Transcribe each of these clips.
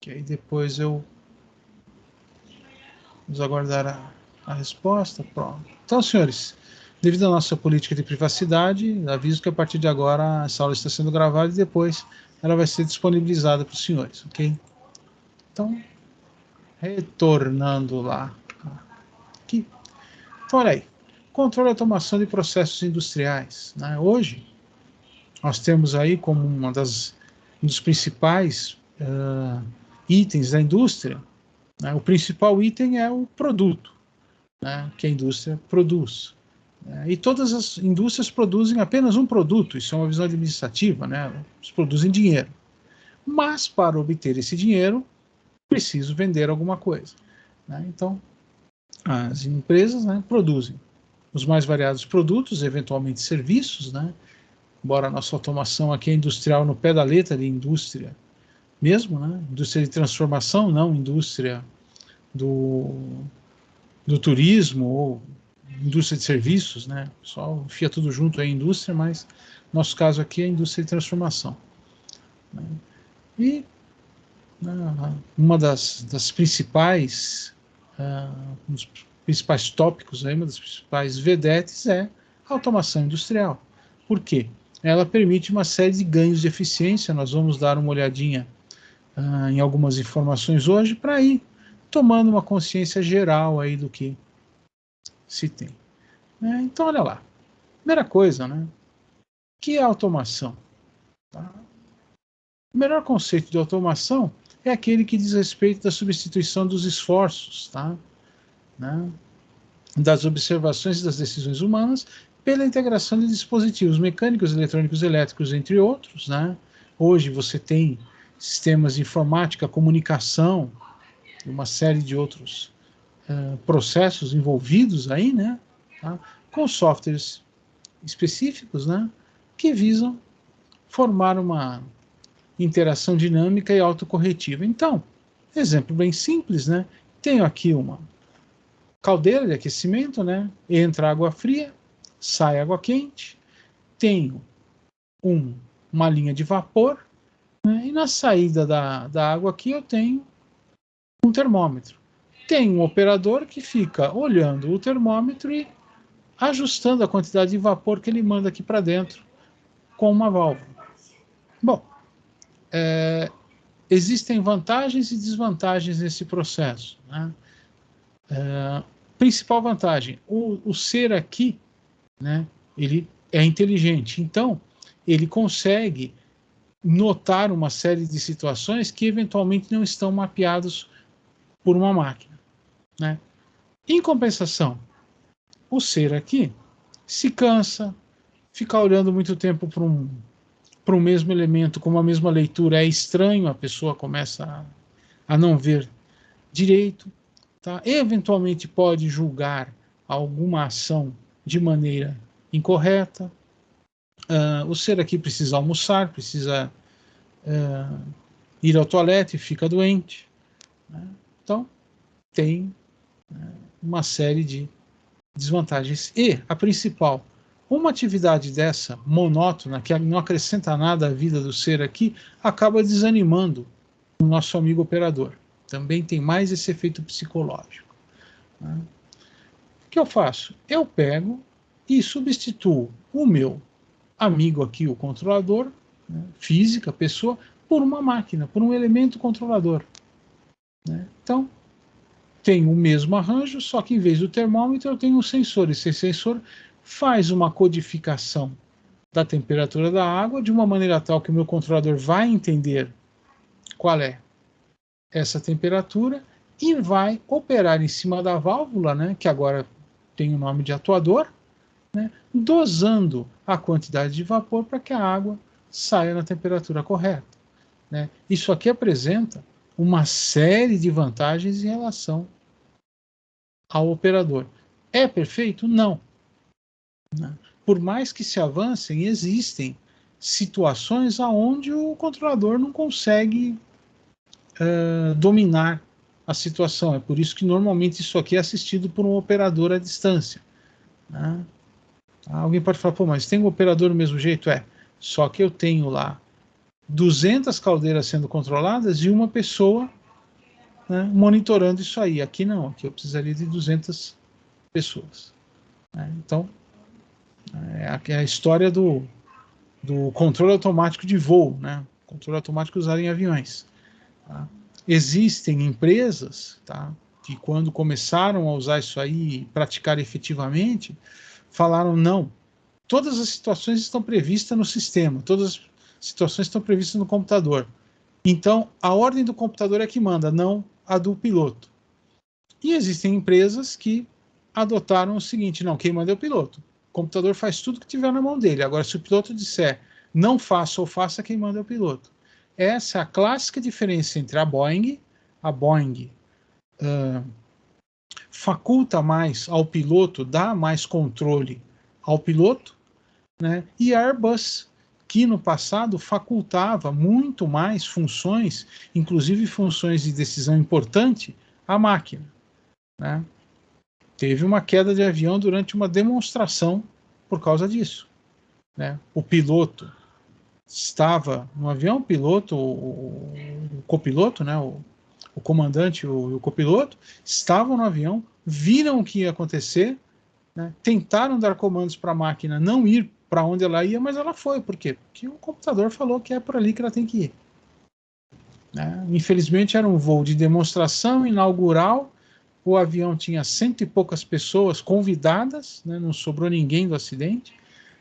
Que aí depois vamos aguardar a resposta. Pronto. Então, senhores, devido à nossa política de privacidade, aviso que a partir de agora essa aula está sendo gravada e depois ela vai ser disponibilizada para os senhores, ok? Então, retornando lá. Aqui. Então, olha aí. Controle e automação de processos industriais. Né? Hoje, nós temos aí como um dos principais itens da indústria, né? O principal item é o produto, né? Que a indústria produz. E todas as indústrias produzem apenas um produto, isso é uma visão administrativa, né? Eles produzem dinheiro. Mas, para obter esse dinheiro, preciso vender alguma coisa. Né? Então, as empresas, né, produzem os mais variados produtos, eventualmente serviços, né? Embora a nossa automação aqui é industrial no pé da letra de indústria mesmo, né? Indústria de transformação, não indústria do turismo ou indústria de serviços, né? Só enfia tudo junto aí, indústria, mas nosso caso aqui é indústria de transformação. Né? E uma das principais, um dos principais tópicos, aí, uma das principais vedetes é a automação industrial. Por quê? Ela permite uma série de ganhos de eficiência. Nós vamos dar uma olhadinha em algumas informações hoje para ir tomando uma consciência geral aí do que se tem. Então, olha lá. Primeira coisa, né? Que é automação? Tá? O melhor conceito de automação é aquele que diz respeito da substituição dos esforços, tá? Né? Das observações e das decisões humanas pela integração de dispositivos mecânicos, eletrônicos, elétricos, entre outros. Né? Hoje você tem sistemas de informática, comunicação, uma série de outros processos envolvidos aí, né? Tá? Com softwares específicos, né? Que visam formar uma interação dinâmica e autocorretiva. Então, exemplo bem simples, né? Tenho aqui uma caldeira de aquecimento, né? Entra água fria, sai água quente, tenho uma linha de vapor, né? E na saída da água aqui eu tenho um termômetro. Tem um operador que fica olhando o termômetro e ajustando a quantidade de vapor que ele manda aqui para dentro com uma válvula. Bom, existem vantagens e desvantagens nesse processo. Né? Principal vantagem, o ser aqui, né, ele é inteligente, então ele consegue notar uma série de situações que eventualmente não estão mapeados por uma máquina. Né? Em compensação, o ser aqui se cansa, ficar olhando muito tempo para um mesmo elemento com uma mesma leitura é estranho, a pessoa começa a não ver direito, tá? Eventualmente pode julgar alguma ação de maneira incorreta. O ser aqui precisa almoçar, precisa ir ao toalete, fica doente. Né? Então, tem uma série de desvantagens. E a principal, uma atividade dessa, monótona, que não acrescenta nada à vida do ser aqui, acaba desanimando o nosso amigo operador. Também tem mais esse efeito psicológico. Né? O que eu faço? Eu pego e substituo o meu amigo aqui, o controlador, né, física, pessoa, por uma máquina, por um elemento controlador. Né? Então, tenho o mesmo arranjo, só que em vez do termômetro eu tenho um sensor. Esse sensor faz uma codificação da temperatura da água de uma maneira tal que o meu controlador vai entender qual é essa temperatura e vai operar em cima da válvula, né, que agora tem o nome de atuador, né, dosando a quantidade de vapor para que a água saia na temperatura correta. Né. Isso aqui apresenta uma série de vantagens em relação ao operador. É perfeito? Não. Por mais que se avancem, existem situações onde o controlador não consegue dominar a situação. É por isso que normalmente isso aqui é assistido por um operador à distância. Né? Alguém pode falar, pô, mas tem um operador do mesmo jeito? Só que eu tenho lá 200 caldeiras sendo controladas e uma pessoa, né, monitorando isso aí. Aqui não, aqui eu precisaria de 200 pessoas. Né? Então, é a história do controle automático de voo, né? Controle automático usado em aviões. Tá? Existem empresas, tá, que quando começaram a usar isso aí e praticar efetivamente, falaram não, todas as situações estão previstas no sistema, todas as situações estão previstas no computador. Então, a ordem do computador é que manda, não a do piloto. E existem empresas que adotaram o seguinte, não, quem manda é o piloto. O computador faz tudo que tiver na mão dele. Agora, se o piloto disser não faça ou faça, quem manda é o piloto. Essa é a clássica diferença entre a Boeing faculta mais ao piloto, dá mais controle ao piloto, né? E a Airbus, que no passado facultava muito mais funções, inclusive funções de decisão importante, à máquina, né? Teve uma queda de avião durante uma demonstração por causa disso, né? O piloto estava no avião, o piloto, o copiloto, né? O comandante e o copiloto estavam no avião, viram o que ia acontecer, né? Tentaram dar comandos para a máquina não ir para onde ela ia, mas ela foi. Por quê? Porque o computador falou que é por ali que ela tem que ir. Né? Infelizmente era um voo de demonstração inaugural, o avião tinha 100 e poucas pessoas convidadas, né? Não sobrou ninguém do acidente.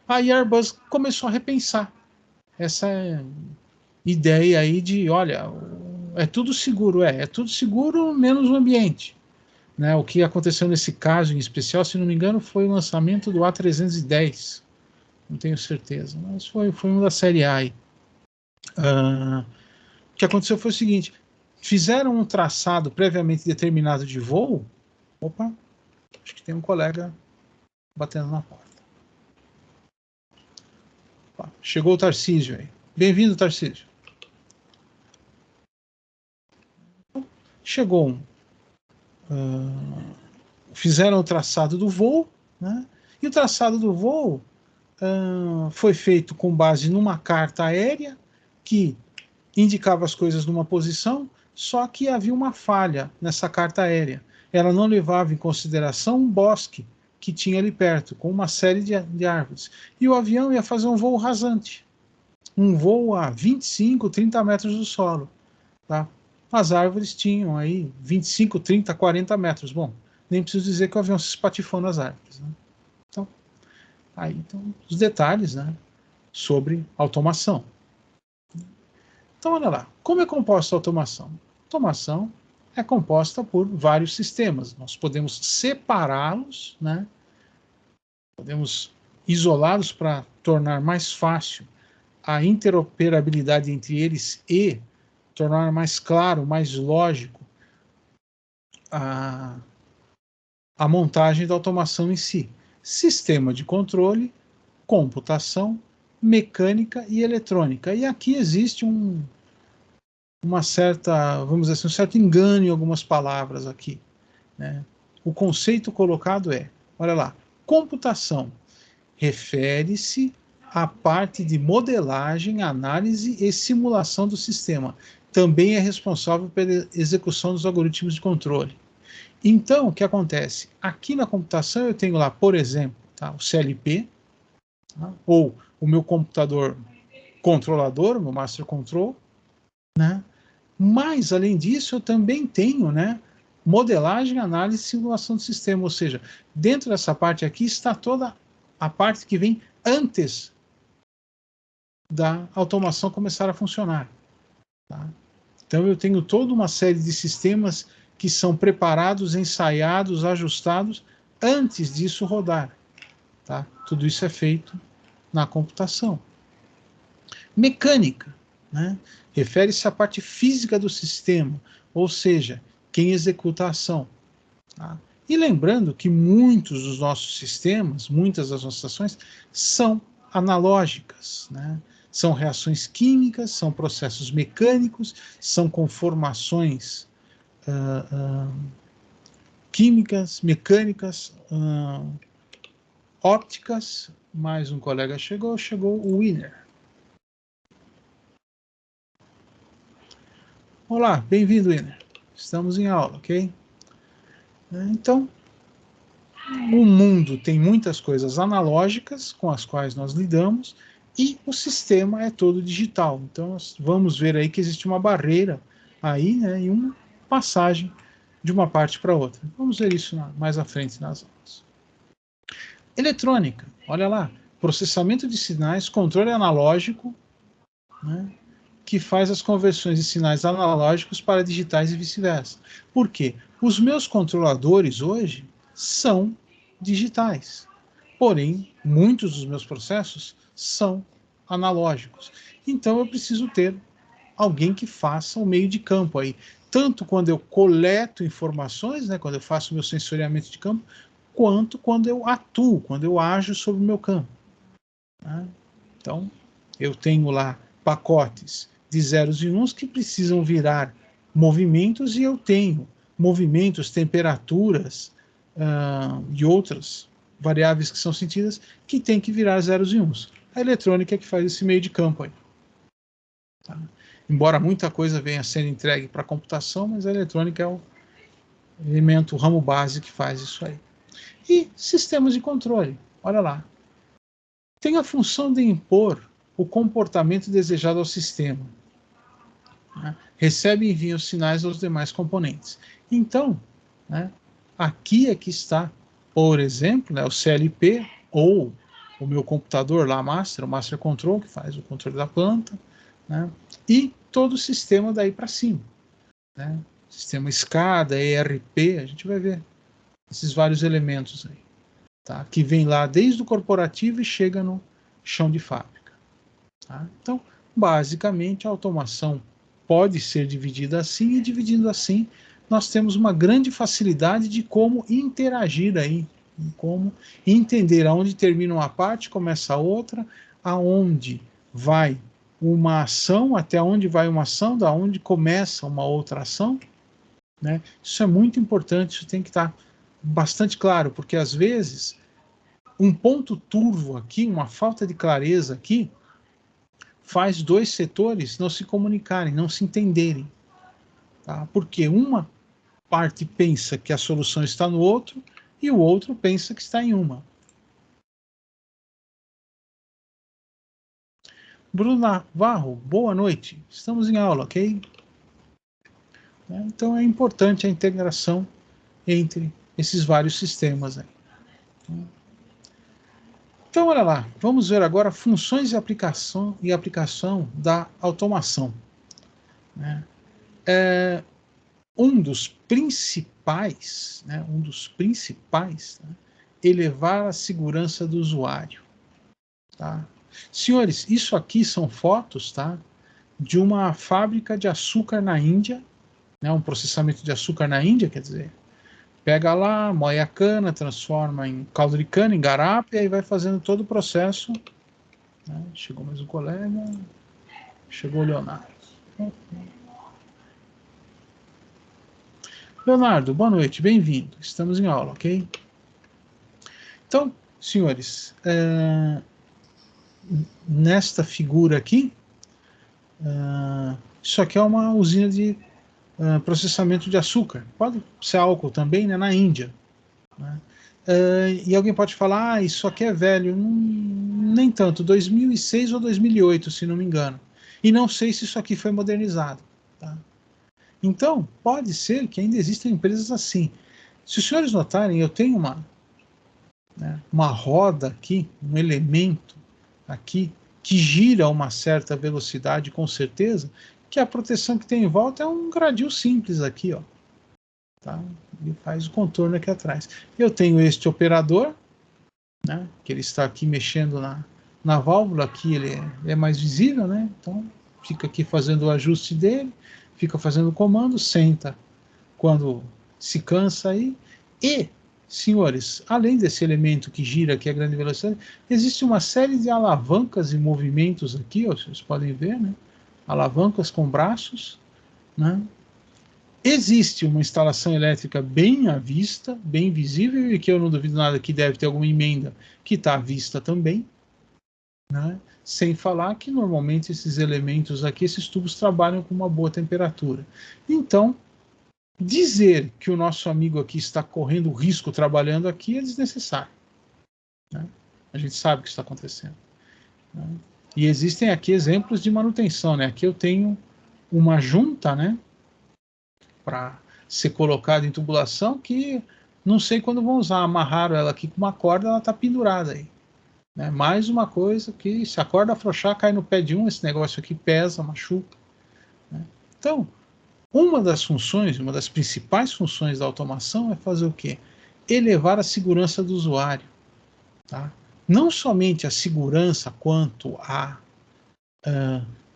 Aí a Airbus começou a repensar essa ideia aí de, olha, é tudo seguro, é tudo seguro menos o ambiente. Né, o que aconteceu nesse caso em especial, se não me engano, foi o lançamento do A310, não tenho certeza, mas foi um da série A. O que aconteceu foi o seguinte, fizeram um traçado previamente determinado de voo, opa, acho que tem um colega batendo na porta. Opa, chegou o Tarcísio aí. Bem-vindo, Tarcísio. Chegou um fizeram o traçado do voo, né? E o traçado do voo foi feito com base numa carta aérea que indicava as coisas numa posição, só que havia uma falha nessa carta aérea. Ela não levava em consideração um bosque que tinha ali perto, com uma série de árvores. E o avião ia fazer um voo rasante, um voo a 25, 30 metros do solo. Tá? As árvores tinham aí 25, 30, 40 metros. Bom, nem preciso dizer que o avião se espatifou nas árvores. Né? Então, aí estão os detalhes, né, sobre automação. Então, olha lá, como é composta a automação? A automação é composta por vários sistemas. Nós podemos separá-los, né, podemos isolá-los para tornar mais fácil a interoperabilidade entre eles e tornar mais claro, mais lógico a montagem da automação em si. Sistema de controle, computação, mecânica e eletrônica. E aqui existe uma certa, vamos dizer assim, um certo engano em algumas palavras aqui. Né? O conceito colocado é, olha lá, computação refere-se à parte de modelagem, análise e simulação do sistema. Também é responsável pela execução dos algoritmos de controle. Então, o que acontece? Aqui na computação eu tenho lá, por exemplo, tá, o CLP, tá, ou o meu computador controlador, o meu master control, né? Mas, além disso, eu também tenho, né, modelagem, análise e simulação do sistema, ou seja, dentro dessa parte aqui está toda a parte que vem antes da automação começar a funcionar. Tá? Então, eu tenho toda uma série de sistemas que são preparados, ensaiados, ajustados antes disso rodar. Tá? Tudo isso é feito na computação. Mecânica, né? Refere-se à parte física do sistema, ou seja, quem executa a ação. Tá? E lembrando que muitos dos nossos sistemas, muitas das nossas ações, são analógicas, né? São reações químicas, são processos mecânicos, são conformações químicas, mecânicas, ópticas. Mais um colega chegou o Winner. Olá, bem-vindo, Iner. Estamos em aula, ok? Então, o mundo tem muitas coisas analógicas com as quais nós lidamos e o sistema é todo digital. Então, nós vamos ver aí que existe uma barreira aí, né, e uma passagem de uma parte para outra. Vamos ver isso mais à frente nas aulas. Eletrônica, olha lá, processamento de sinais, controle analógico, né, que faz as conversões de sinais analógicos para digitais e vice-versa. Por quê? Os meus controladores hoje são digitais, porém, muitos dos meus processos são analógicos. Então, eu preciso ter alguém que faça o meio de campo aí, tanto quando eu coleto informações, né, quando eu faço o meu sensoriamento de campo, quanto quando eu atuo, quando eu ajo sobre o meu campo. Né? Então, eu tenho lá pacotes de zeros e uns que precisam virar movimentos e eu tenho movimentos, temperaturas e outras variáveis que são sentidas que tem que virar zeros e uns. A eletrônica é que faz esse meio de campo aí. Tá? Embora muita coisa venha sendo entregue para a computação, mas a eletrônica é o elemento, o ramo base que faz isso aí. E sistemas de controle, olha lá. Tem a função de impor o comportamento desejado ao sistema. Né? Recebe e envia os sinais aos demais componentes. Então, né, aqui é que está, por exemplo, né, o CLP ou o meu computador lá, o Master Control, que faz o controle da planta, né, e todo o sistema daí para cima. Né? Sistema SCADA, ERP, a gente vai ver esses vários elementos aí. Tá? Que vem lá desde o corporativo e chega no chão de fábrica. Tá? Então, basicamente, a automação pode ser dividida assim, e dividindo assim, nós temos uma grande facilidade de como interagir aí, como entender aonde termina uma parte, começa a outra, aonde vai uma ação, até onde vai uma ação, da onde começa uma outra ação. Né? Isso é muito importante, isso tem que estar bastante claro, porque às vezes um ponto turvo aqui, uma falta de clareza aqui, faz dois setores não se comunicarem, não se entenderem. Tá? Porque uma parte pensa que a solução está no outro e o outro pensa que está em uma. Bruno Navarro, boa noite. Estamos em aula, ok? Então é importante a integração entre esses vários sistemas aí. Então, olha lá, vamos ver agora funções e aplicação da automação. Né? Um dos principais, né, elevar a segurança do usuário. Tá? Senhores, isso aqui são fotos, tá, de uma fábrica de açúcar na Índia, né, um processamento de açúcar na Índia, quer dizer, pega lá, moe a cana, transforma em caldo de cana, em garapa, e aí vai fazendo todo o processo. Né? Chegou mais um colega, chegou o Leonardo. Leonardo, boa noite, bem-vindo. Estamos em aula, ok? Então, senhores, nesta figura aqui, isso aqui é uma usina de processamento de açúcar. Pode ser álcool também, né, na Índia. Né? E alguém pode falar, isso aqui é velho. Nem tanto, 2006 ou 2008, se não me engano. E não sei se isso aqui foi modernizado. Tá? Então, pode ser que ainda existam empresas assim. Se os senhores notarem, eu tenho uma roda aqui, um elemento aqui, que gira a uma certa velocidade, com certeza, que a proteção que tem em volta é um gradil simples aqui, ó. Tá? Ele faz o contorno aqui atrás. Eu tenho este operador, né, que ele está aqui mexendo na válvula, aqui ele é mais visível, né? Então, fica aqui fazendo o ajuste dele, fica fazendo o comando, senta quando se cansa aí. E, senhores, além desse elemento que gira aqui a grande velocidade, existe uma série de alavancas e movimentos aqui, ó, vocês podem ver, né? Alavancas com braços, né? Existe uma instalação elétrica bem à vista, bem visível, e que eu não duvido nada que deve ter alguma emenda que está à vista também. né? Sem falar que normalmente esses elementos aqui, esses tubos trabalham com uma boa temperatura. Então, dizer que o nosso amigo aqui está correndo risco trabalhando aqui é desnecessário, né? A gente sabe o que está acontecendo, né? E existem aqui exemplos de manutenção, né? Aqui eu tenho uma junta, né, para ser colocada em tubulação que não sei quando vão usar. Amarraram ela aqui com uma corda, ela está pendurada aí, né? Mais uma coisa que, se a corda afrouxar, cai no pé de um, esse negócio aqui pesa, machuca, né? Então, uma das funções, uma das principais funções da automação é fazer o quê? Elevar a segurança do usuário, tá? Não somente a segurança quanto a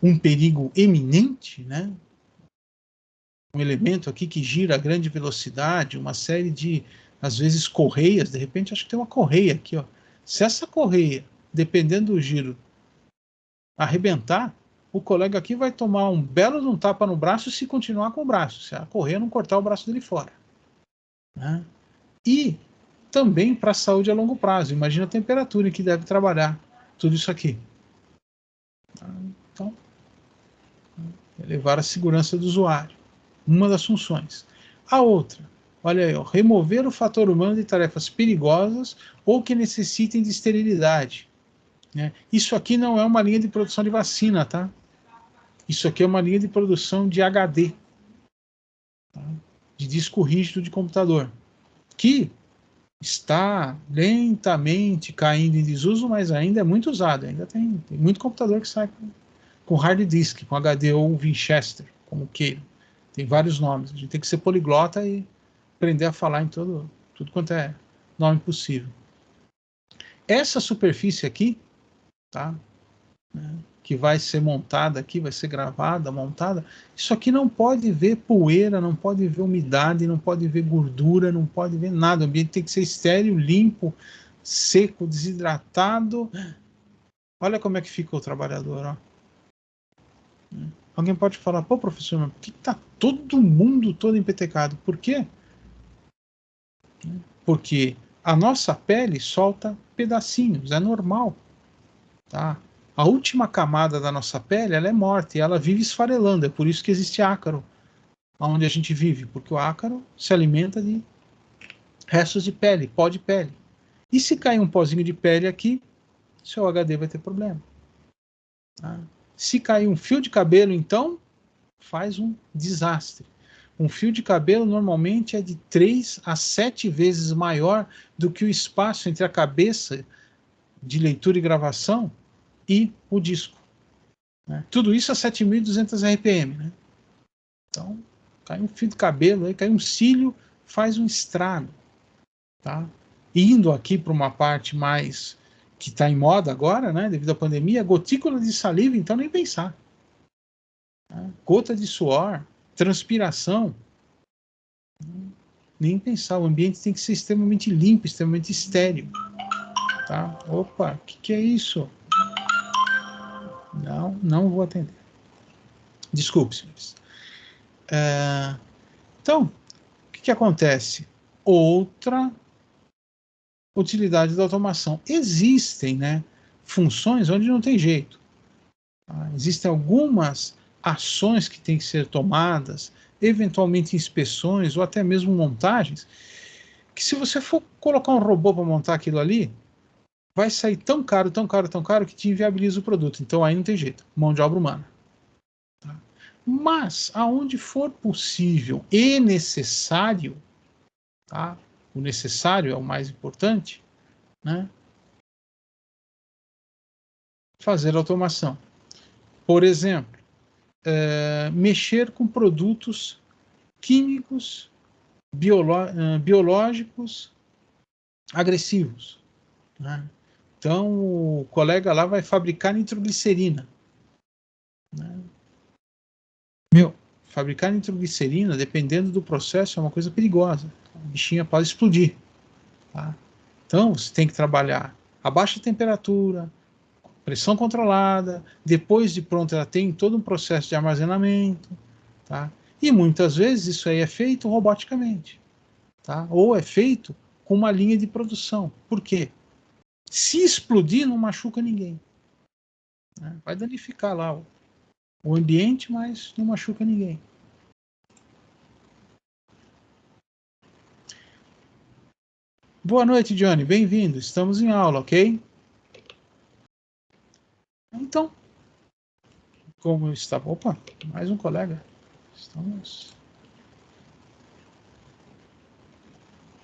um perigo eminente, né? Um elemento aqui que gira a grande velocidade, uma série de, às vezes, correias, de repente acho que tem uma correia aqui, ó. Se essa correia, dependendo do giro, arrebentar, o colega aqui vai tomar um belo de um tapa no braço se continuar com o braço, se a correia não cortar o braço dele fora, né? E também para a saúde a longo prazo. Imagina a temperatura em que deve trabalhar tudo isso aqui. Então, elevar a segurança do usuário, uma das funções. A outra, olha aí, ó, remover o fator humano de tarefas perigosas ou que necessitem de esterilidade, né? Isso aqui não é uma linha de produção de vacina, tá? Isso aqui é uma linha de produção de HD, tá? De disco rígido de computador, que está lentamente caindo em desuso, mas ainda é muito usado. Ainda tem muito computador que sai com hard disk, com HD ou Winchester, como queira. Tem vários nomes. A gente tem que ser poliglota e aprender a falar em tudo quanto é nome possível. Essa superfície aqui, tá, né, que vai ser montada aqui, vai ser gravada, montada, isso aqui não pode ver poeira, não pode ver umidade, não pode ver gordura, não pode ver nada. O ambiente tem que ser estéril, limpo, seco, desidratado. Olha como é que fica o trabalhador, ó. Alguém pode falar, pô, professor, mas por que está todo mundo todo empetecado? Por quê? Porque a nossa pele solta pedacinhos, é normal, tá? A última camada da nossa pele, ela é morta e ela vive esfarelando, é por isso que existe ácaro onde a gente vive, porque o ácaro se alimenta de restos de pele, pó de pele. E se cair um pozinho de pele aqui, seu HD vai ter problema, tá? Se cair um fio de cabelo, então, faz um desastre. Um fio de cabelo normalmente é de 3 a 7 vezes maior do que o espaço entre a cabeça de leitura e gravação e o disco, né? Tudo isso a 7.200 RPM, né? Então, cai um fio de cabelo, aí cai um cílio, faz um estrago, tá? Indo aqui para uma parte mais que está em moda agora, né, devido à pandemia, gotícula de saliva, então nem pensar, tá? Gota de suor, transpiração, nem pensar. O ambiente tem que ser extremamente limpo, extremamente estéril, tá? Opa, o que é isso? Não vou atender. Desculpe, senhores. Então, o que acontece? Outra utilidade da automação. Existem, né, funções onde não tem jeito, tá? Existem algumas ações que têm que ser tomadas, eventualmente inspeções ou até mesmo montagens, que se você for colocar um robô para montar aquilo ali, vai sair tão caro, tão caro, tão caro que te inviabiliza o produto. Então aí não tem jeito, mão de obra humana, tá? Mas aonde for possível e necessário, tá? O necessário é o mais importante, né? Fazer automação. Por exemplo, mexer com produtos químicos, biológicos, agressivos, né? Então, o colega lá vai fabricar nitroglicerina, né? Fabricar nitroglicerina, dependendo do processo, é uma coisa perigosa. A bichinha pode explodir, tá? Então, você tem que trabalhar a baixa temperatura, pressão controlada, depois de pronto ela tem todo um processo de armazenamento, tá? E muitas vezes isso aí é feito roboticamente, tá? Ou é feito com uma linha de produção. Por quê? Se explodir, não machuca ninguém, né? Vai danificar lá o ambiente, mas não machuca ninguém. Boa noite, Johnny. Bem-vindo. Estamos em aula, ok? Então, como está? Opa, mais um colega. Estamos...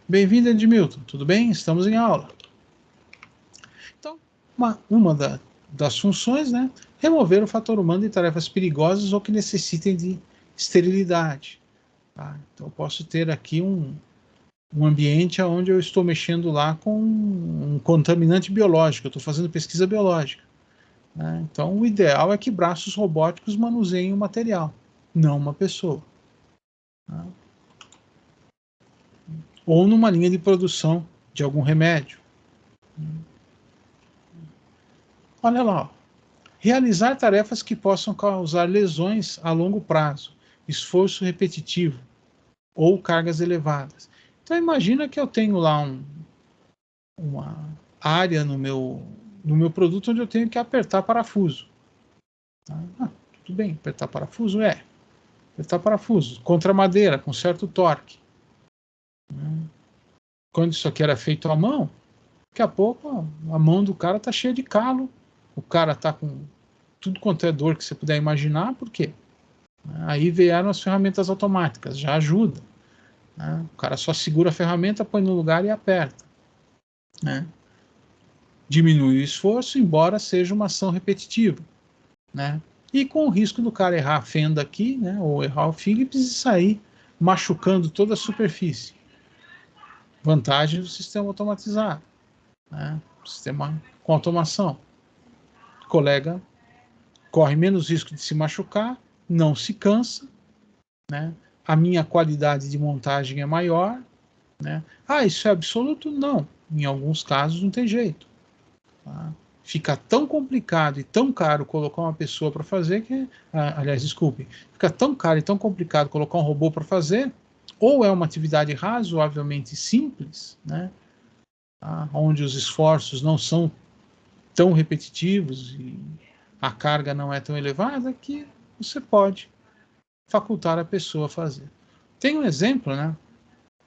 Bem-vindo, Edmilton. Tudo bem? Estamos em aula. Então, uma das funções, né? Remover o fator humano de tarefas perigosas ou que necessitem de esterilidade. Tá? Então, eu posso ter aqui um ambiente onde eu estou mexendo lá com um contaminante biológico, eu estou fazendo pesquisa biológica. Né? Então, o ideal é que braços robóticos manuseiem o material, não uma pessoa. Tá? Ou numa linha de produção de algum remédio. Olha lá, ó. Realizar tarefas que possam causar lesões a longo prazo, esforço repetitivo ou cargas elevadas. Então imagina que eu tenho lá uma área no meu produto onde eu tenho que apertar parafuso. Tá? Tudo bem, apertar parafuso? Apertar parafuso contra madeira, com certo torque. Quando isso aqui era feito à mão, daqui a pouco a mão do cara está cheia de calo, o cara está com tudo quanto é dor que você puder imaginar, por quê? Aí vieram as ferramentas automáticas, já ajuda. Né? O cara só segura a ferramenta, põe no lugar e aperta. Né? Diminui o esforço, embora seja uma ação repetitiva. Né? E com o risco do cara errar a fenda aqui, né? Ou errar o Phillips e sair machucando toda a superfície. Vantagem do sistema automatizado. Né? Sistema com automação. O colega corre menos risco de se machucar, não se cansa, né? A minha qualidade de montagem é maior. Né? Isso é absoluto? Não. Em alguns casos não tem jeito. Tá? Fica tão complicado e tão caro colocar uma pessoa para fazer que, aliás, desculpe, fica tão caro e tão complicado colocar um robô para fazer, ou é uma atividade razoavelmente simples, né? Tá? Onde os esforços não são tão repetitivos e a carga não é tão elevada, que você pode facultar a pessoa a fazer. Tem um exemplo, né?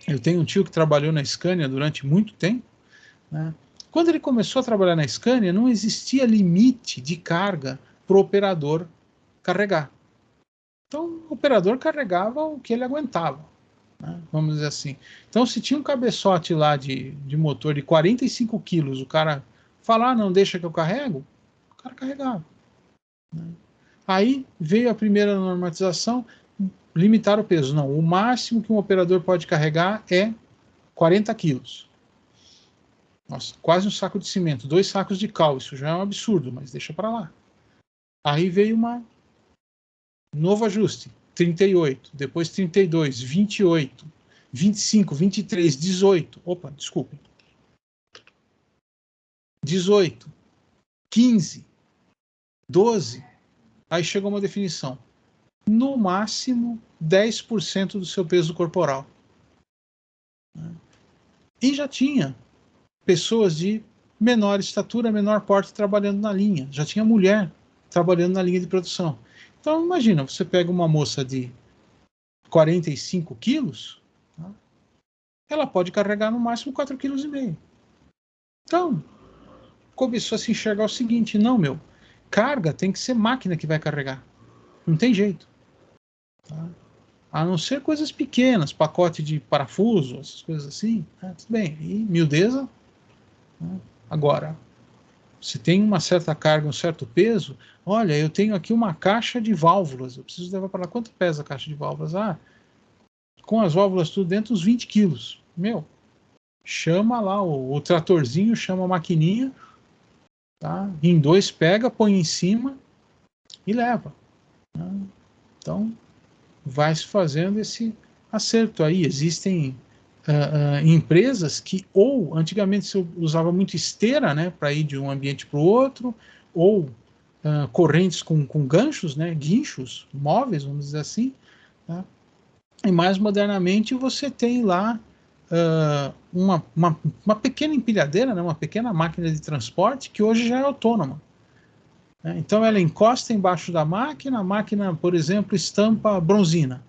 Eu tenho um tio que trabalhou na Scania durante muito tempo, né? Quando ele começou a trabalhar na Scania, não existia limite de carga para o operador carregar. Então, o operador carregava o que ele aguentava, né? Vamos dizer assim. Então, se tinha um cabeçote lá de motor de 45 quilos, o cara falar, não deixa que eu carrego, o cara carregava. Né? Aí veio a primeira normatização, limitar o peso. Não, o máximo que um operador pode carregar é 40 quilos. Nossa, quase um saco de cimento, 2 sacos de cal, isso já é um absurdo, mas deixa para lá. Aí veio um novo ajuste, 38, depois 32, 28, 25, 23, 18, opa, desculpem, 18, 15, 12, aí chegou uma definição, no máximo 10% do seu peso corporal. E já tinha pessoas de menor estatura, menor porte trabalhando na linha. Já tinha mulher trabalhando na linha de produção. Então, imagina, você pega uma moça de 45 quilos, tá? Ela pode carregar no máximo 4,5 kg. Então, começou a se enxergar o seguinte, não, meu, carga tem que ser máquina que vai carregar. Não tem jeito. Tá? A não ser coisas pequenas, pacote de parafuso, essas coisas assim, né? Tudo bem. E miudeza, né? Agora, se tem uma certa carga, um certo peso, olha, eu tenho aqui uma caixa de válvulas, eu preciso levar para lá. Quanto pesa a caixa de válvulas? Com as válvulas tudo dentro, uns 20 quilos. Meu, chama lá o tratorzinho, chama a maquininha, tá? Em 2 pega, põe em cima e leva. Né? Então, vai se fazendo esse acerto aí. Existem empresas que, ou antigamente se usava muito esteira, né, para ir de um ambiente para o outro, ou correntes com ganchos, né, guinchos móveis, vamos dizer assim. Tá? E mais modernamente você tem lá uma pequena empilhadeira, né, uma pequena máquina de transporte que hoje já é autônoma. né? Então ela encosta embaixo da máquina, a máquina, por exemplo, estampa bronzina.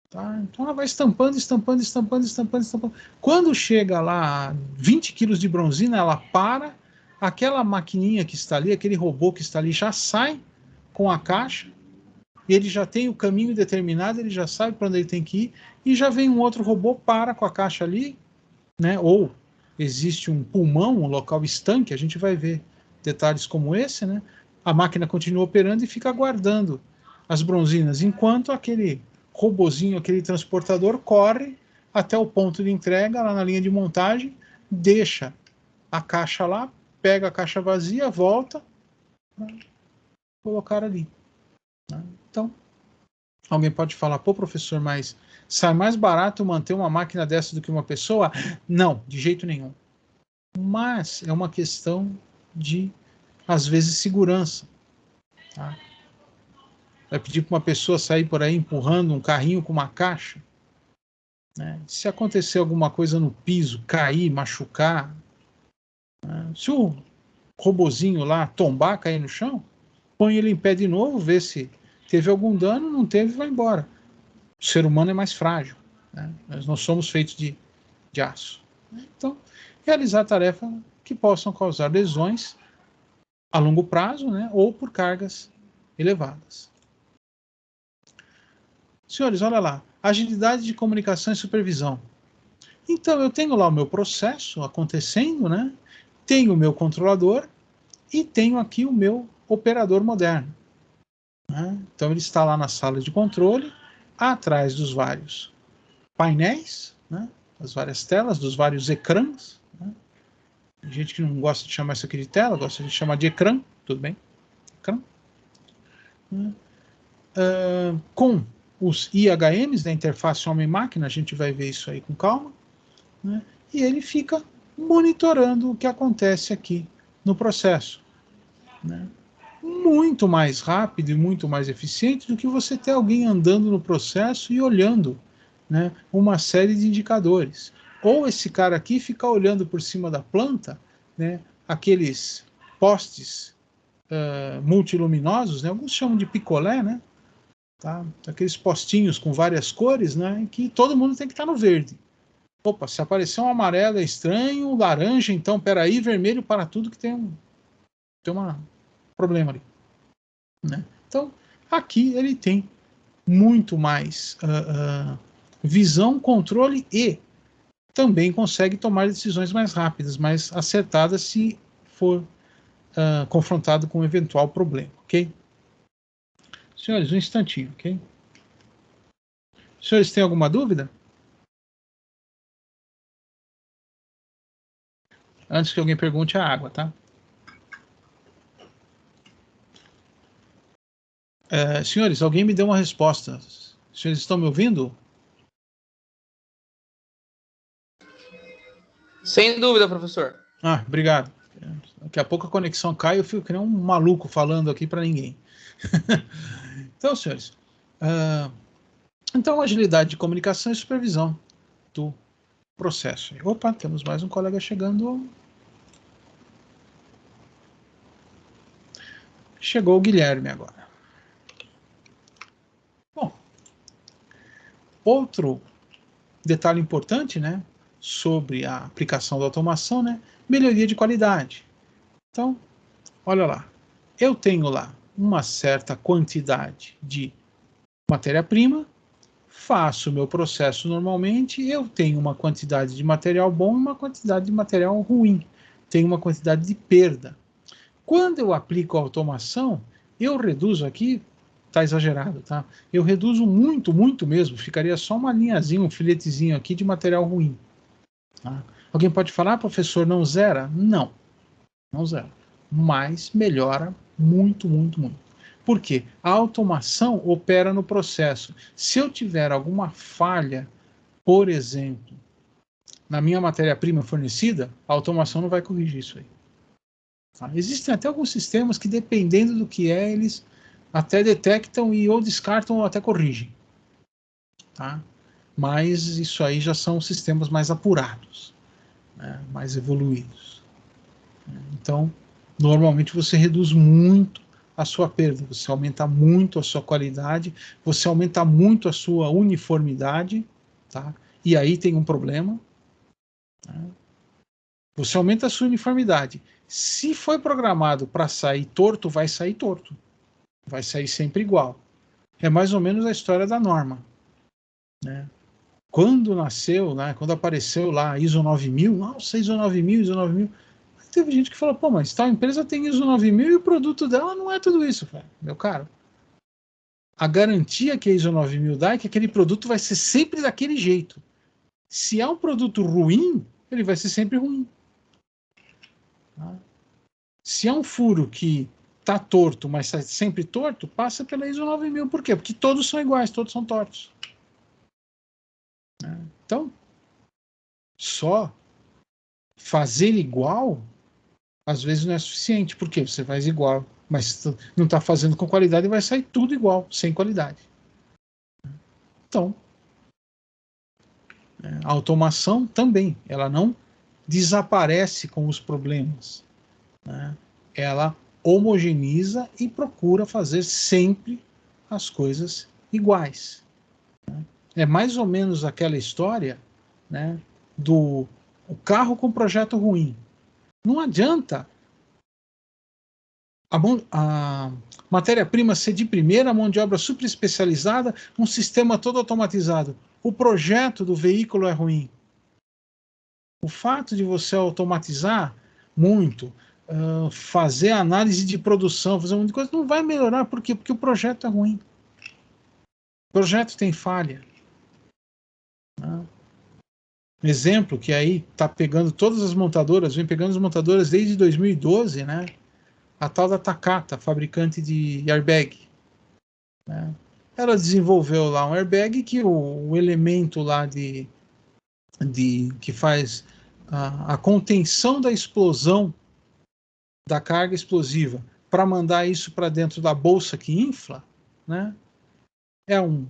Tá? Então ela vai estampando, estampando, estampando, estampando, estampando. Quando chega lá a 20 quilos de bronzina, ela para, aquela maquininha que está ali, aquele robô que está ali, já sai com a caixa, ele já tem o caminho determinado, ele já sabe para onde ele tem que ir, e já vem um outro robô, para com a caixa ali, né? Ou existe um pulmão, um local estanque, a gente vai ver detalhes como esse, né? A máquina continua operando e fica aguardando as bronzinas, enquanto aquele robozinho, aquele transportador corre até o ponto de entrega, lá na linha de montagem, deixa a caixa lá, pega a caixa vazia, volta para colocar ali. Né? Então, alguém pode falar, pô, professor, mas sai mais barato manter uma máquina dessa do que uma pessoa? Não, de jeito nenhum. Mas é uma questão de, às vezes, segurança. Tá? Vai pedir para uma pessoa sair por aí empurrando um carrinho com uma caixa? Né? Se acontecer alguma coisa no piso, cair, machucar, né? Se o robozinho lá tombar, cair no chão, põe ele em pé de novo, vê se teve algum dano, não teve, vai embora. O ser humano é mais frágil, né? Nós não somos feitos de aço. Então, realizar tarefas que possam causar lesões a longo prazo, né, ou por cargas elevadas. Senhores, olha lá, agilidade de comunicação e supervisão. Então, eu tenho lá o meu processo acontecendo, né, tenho o meu controlador e tenho aqui o meu operador moderno. Né? Então, ele está lá na sala de controle, atrás dos vários painéis, né, das várias telas, dos vários ecrãs. Né? Tem gente que não gosta de chamar isso aqui de tela, gosta de chamar de ecrã, tudo bem? Ecrã. Né? Com os IHMs, da interface homem-máquina, a gente vai ver isso aí com calma, né? E ele fica monitorando o que acontece aqui no processo. Né? Muito mais rápido e muito mais eficiente do que você ter alguém andando no processo e olhando, né, uma série de indicadores. Ou esse cara aqui ficar olhando por cima da planta, né, aqueles postes multiluminosos, né, alguns chamam de picolé, né, tá? Aqueles postinhos com várias cores, né, em que todo mundo tem que estar no verde. Opa, se aparecer um amarelo é estranho, laranja, então peraí, vermelho para tudo que tem um problema ali. Né? Então, aqui ele tem muito mais visão, controle e também consegue tomar decisões mais rápidas, mais acertadas se for confrontado com um eventual problema, ok? Senhores, um instantinho, ok? Senhores, têm alguma dúvida? Antes que alguém pergunte a água, tá? Senhores, alguém me deu uma resposta. Senhores estão me ouvindo? Sem dúvida, professor. Obrigado. Daqui a pouco a conexão cai e eu fico que nem um maluco falando aqui para ninguém. Então, senhores, então agilidade de comunicação e supervisão do processo. Opa, temos mais um colega chegando. Chegou o Guilherme agora. Bom, outro detalhe importante, né, sobre a aplicação da automação, né, melhoria de qualidade. Então, olha lá, eu tenho lá uma certa quantidade de matéria-prima, faço o meu processo normalmente, eu tenho uma quantidade de material bom e uma quantidade de material ruim, tenho uma quantidade de perda. Quando eu aplico a automação, eu reduzo aqui, tá exagerado, tá? Eu reduzo muito, muito mesmo, ficaria só uma linhazinha, um filetezinho aqui de material ruim. Tá? Alguém pode falar, professor, não zera? Não, não zera, mas melhora muito, muito, muito. Por quê? A automação opera no processo. Se eu tiver alguma falha, por exemplo, na minha matéria-prima fornecida, a automação não vai corrigir isso aí. Tá? Existem até alguns sistemas que, dependendo do que é, eles até detectam e ou descartam ou até corrigem. Tá? Mas isso aí já são sistemas mais apurados, né? Mais evoluídos. Então, normalmente você reduz muito a sua perda, você aumenta muito a sua qualidade, você aumenta muito a sua uniformidade, tá? E aí tem um problema, tá? Você aumenta a sua uniformidade. Se foi programado para sair torto, vai sair torto. Vai sair sempre igual. É mais ou menos a história da norma, né? Quando nasceu, né, quando apareceu lá ISO 9000, nossa, ISO 9000, ISO 9000, teve gente que falou, pô, mas tal empresa tem ISO 9000 e o produto dela não é tudo isso. Falei, meu caro, a garantia que a ISO 9000 dá é que aquele produto vai ser sempre daquele jeito. Se é um produto ruim, ele vai ser sempre ruim. Tá? Se é um furo que está torto, mas está sempre torto, passa pela ISO 9000. Por quê? Porque todos são iguais, todos são tortos. Então, só fazer igual, às vezes não é suficiente. Por quê? Você faz igual, mas não está fazendo com qualidade e vai sair tudo igual, sem qualidade. Então, a automação também, ela não desaparece com os problemas, né? Ela homogeneiza e procura fazer sempre as coisas iguais. É mais ou menos aquela história, né, do o carro com projeto ruim. Não adianta a matéria-prima ser de primeira, a mão de obra super especializada, um sistema todo automatizado. O projeto do veículo é ruim. O fato de você automatizar muito, fazer análise de produção, fazer um monte de coisa, não vai melhorar. Por quê? Porque o projeto é ruim. O projeto tem falha. Né? Exemplo que aí está pegando todas as montadoras, vem pegando as montadoras desde 2012, né? A tal da Takata, fabricante de airbag. Né? Ela desenvolveu lá um airbag que o elemento lá que faz a contenção da explosão da carga explosiva para mandar isso para dentro da bolsa que infla, né? É um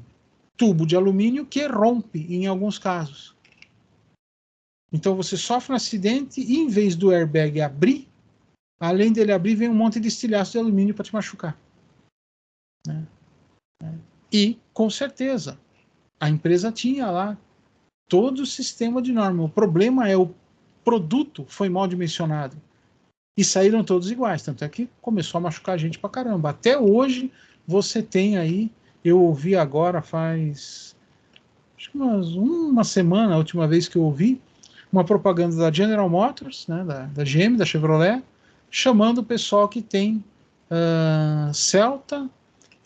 tubo de alumínio que rompe em alguns casos. Então você sofre um acidente e em vez do airbag abrir, além dele abrir, vem um monte de estilhaço de alumínio para te machucar. Né? E, com certeza, a empresa tinha lá todo o sistema de norma. O problema é o produto foi mal dimensionado. E saíram todos iguais. Tanto é que começou a machucar a gente pra caramba. Até hoje, você tem aí, eu ouvi agora faz acho que uma semana, a última vez que eu ouvi, uma propaganda da General Motors, né, da GM, da Chevrolet, chamando o pessoal que tem Celta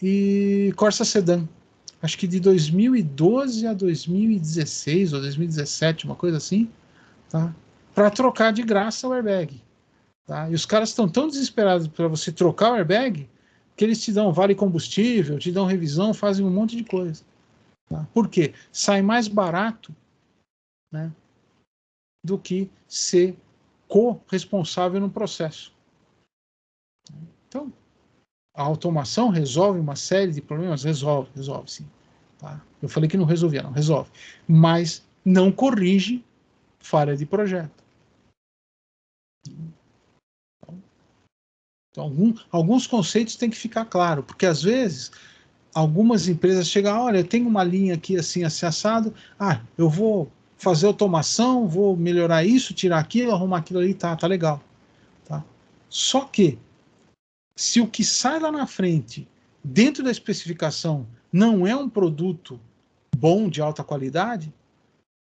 e Corsa Sedan. Acho que de 2012 a 2016 ou 2017, uma coisa assim, tá? Para trocar de graça o airbag. Tá? E os caras estão tão desesperados para você trocar o airbag que eles te dão vale combustível, te dão revisão, fazem um monte de coisa. Tá? Por quê? Sai mais barato, né, do que ser co-responsável no processo. Então, a automação resolve uma série de problemas? Resolve sim. Tá? Eu falei que não resolvia, não, resolve. Mas não corrige falha de projeto. Então, alguns conceitos têm que ficar claro, porque às vezes algumas empresas chegam, olha, eu tenho uma linha aqui assim, assado, eu vou fazer automação, vou melhorar isso, tirar aquilo, arrumar aquilo ali, tá legal. Tá? Só que, se o que sai lá na frente, dentro da especificação, não é um produto bom, de alta qualidade,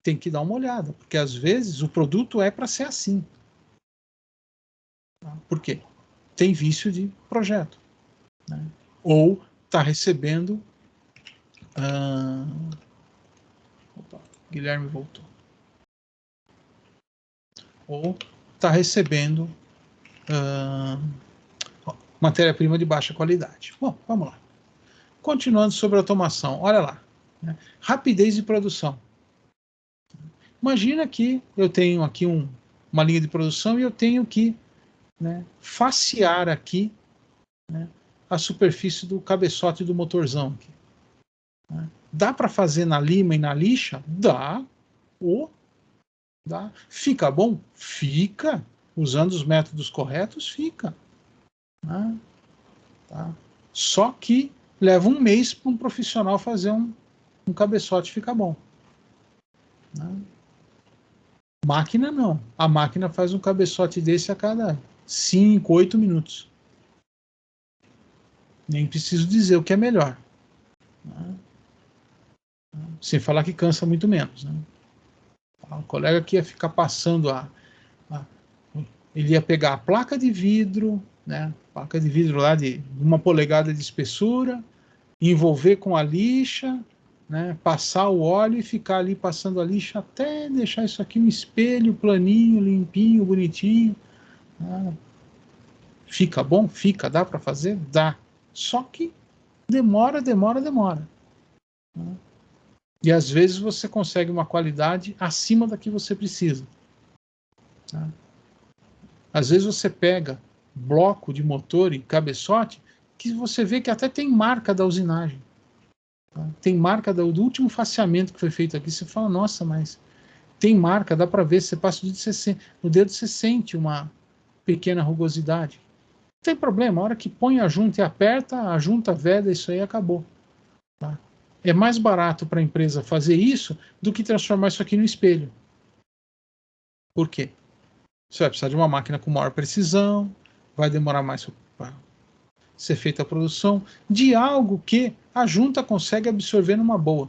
tem que dar uma olhada, porque às vezes o produto é para ser assim. Tá? Por quê? Tem vício de projeto. Né? Ou está recebendo. Opa, Guilherme voltou. Ou está recebendo matéria-prima de baixa qualidade. Bom, vamos lá. Continuando sobre automação, olha lá. Né? Rapidez de produção. Imagina que eu tenho aqui uma linha de produção e eu tenho que, né, facear aqui, né, a superfície do cabeçote do motorzão. Aqui, né? Dá para fazer na lima e na lixa? Dá. Dá. Fica bom? Fica. Usando os métodos corretos, fica. Né? Tá? Só que leva um mês para um profissional fazer um cabeçote ficar bom. Né? Máquina não. A máquina faz um cabeçote desse a cada 5, 8 minutos. Nem preciso dizer o que é melhor. Né? Sem falar que cansa muito menos. Né? O colega que ia ficar passando ele ia pegar a placa de vidro, né? Placa de vidro lá de 1 polegada de espessura, envolver com a lixa, né? Passar o óleo e ficar ali passando a lixa até deixar isso aqui um espelho planinho, limpinho, bonitinho. Né? Fica bom? Fica. Dá para fazer? Dá. Só que demora. Né? E às vezes você consegue uma qualidade acima da que você precisa. Né? Às vezes você pega bloco de motor e cabeçote que você vê que até tem marca da usinagem. Tá? Tem marca do último faceamento que foi feito aqui. Você fala, nossa, mas tem marca, dá para ver. Você passa no dedo, você sente uma pequena rugosidade. Não tem problema, a hora que põe a junta e aperta, a junta veda, isso aí acabou. Tá? É mais barato para a empresa fazer isso do que transformar isso aqui no espelho. Por quê? Você vai precisar de uma máquina com maior precisão, vai demorar mais para ser feita a produção de algo que a junta consegue absorver numa boa.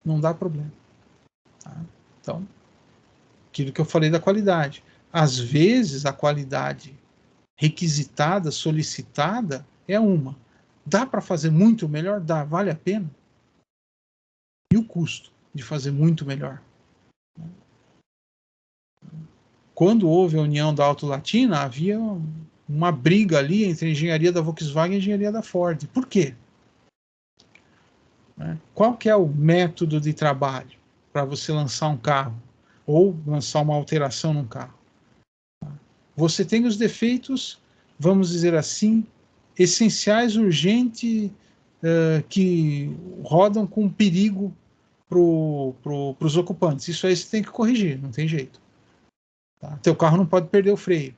Não dá problema. Tá? Então, aquilo que eu falei da qualidade. Às vezes, a qualidade requisitada, solicitada, é uma. Dá para fazer muito melhor? Dá. Vale a pena? E o custo de fazer muito melhor? Quando houve a união da Auto Latina, havia uma briga ali entre a engenharia da Volkswagen e a engenharia da Ford. Por quê? Qual que é o método de trabalho para você lançar um carro ou lançar uma alteração num carro? Você tem os defeitos, vamos dizer assim, essenciais, urgentes, que rodam com perigo para os ocupantes. Isso aí você tem que corrigir, não tem jeito. Tá? Teu carro não pode perder o freio.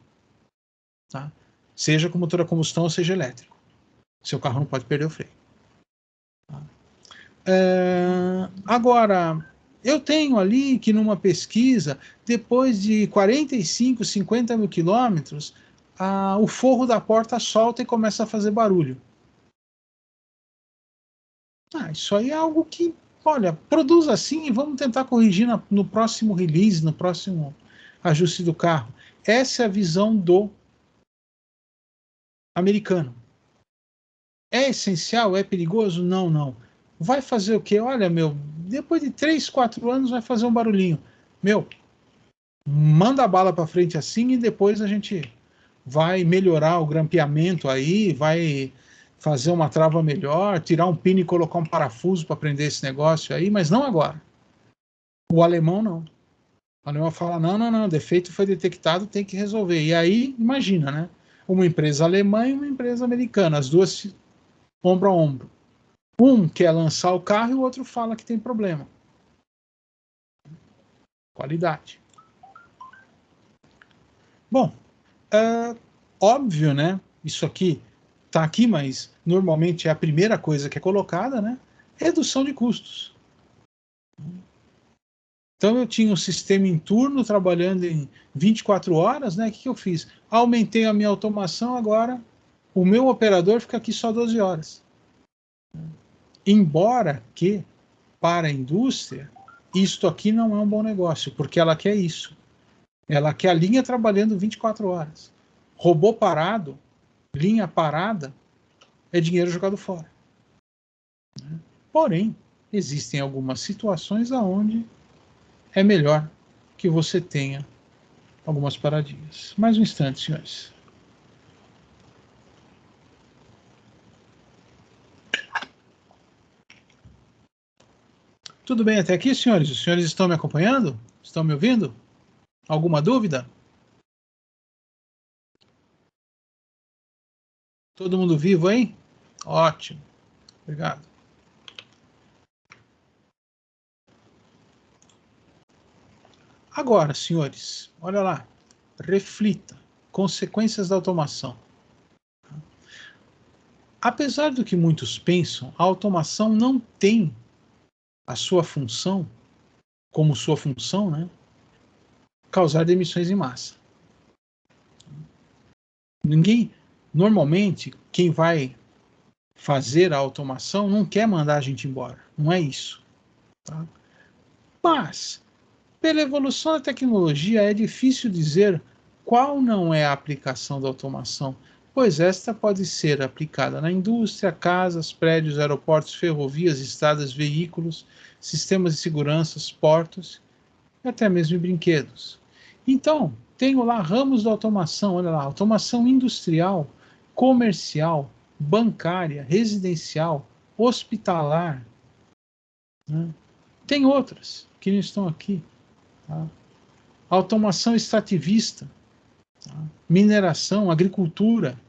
Tá? Seja com motor a combustão ou seja elétrico. Seu carro não pode perder o freio. Tá? Agora, eu tenho ali que numa pesquisa, depois de 45, 50 mil quilômetros, o forro da porta solta e começa a fazer barulho. Isso aí é algo que, olha, produz assim e vamos tentar corrigir no próximo release, no próximo ajuste do carro. Essa é a visão do americano. É essencial? É perigoso? Não, não. Vai fazer o quê? Olha, meu, depois de 3, 4 anos vai fazer um barulhinho. Meu, manda a bala para frente assim e depois a gente vai melhorar o grampeamento aí, vai fazer uma trava melhor, tirar um pino e colocar um parafuso para prender esse negócio aí, mas não agora. O alemão não. O alemão fala, não, defeito foi detectado, tem que resolver. E aí, imagina, né? Uma empresa alemã e uma empresa americana, as duas ombro a ombro. Um quer lançar o carro e o outro fala que tem problema. Qualidade. Bom, óbvio, né? Isso aqui está aqui, mas normalmente é a primeira coisa que é colocada, né? Redução de custos. Então eu tinha um sistema em turno trabalhando em 24 horas, né? O que eu fiz? Aumentei a minha automação, agora o meu operador fica aqui só 12 horas. Embora que, para a indústria, isto aqui não é um bom negócio, porque ela quer isso. Ela quer a linha trabalhando 24 horas. Robô parado, linha parada, é dinheiro jogado fora. Porém, existem algumas situações onde é melhor que você tenha algumas paradinhas. Mais um instante, senhores. Tudo bem até aqui, senhores? Os senhores estão me acompanhando? Estão me ouvindo? Alguma dúvida? Todo mundo vivo aí? Ótimo. Obrigado. Agora, senhores, olha lá. Reflita. Consequências da automação. apesar do que muitos pensam, a automação não tem a sua função, como sua função, né, causar demissões em massa. Normalmente, quem vai fazer a automação não quer mandar a gente embora, não é isso. Tá? Mas, pela evolução da tecnologia, é difícil dizer qual não é a aplicação da automação, pois esta pode ser aplicada na indústria, casas, prédios, aeroportos, ferrovias, estradas, veículos, sistemas de segurança, portos e até mesmo em brinquedos. Então, tenho lá ramos da automação, olha lá, automação industrial, comercial, bancária, residencial, hospitalar. Né? Tem outras que não estão aqui. Tá? Automação extrativista, tá? Mineração, agricultura.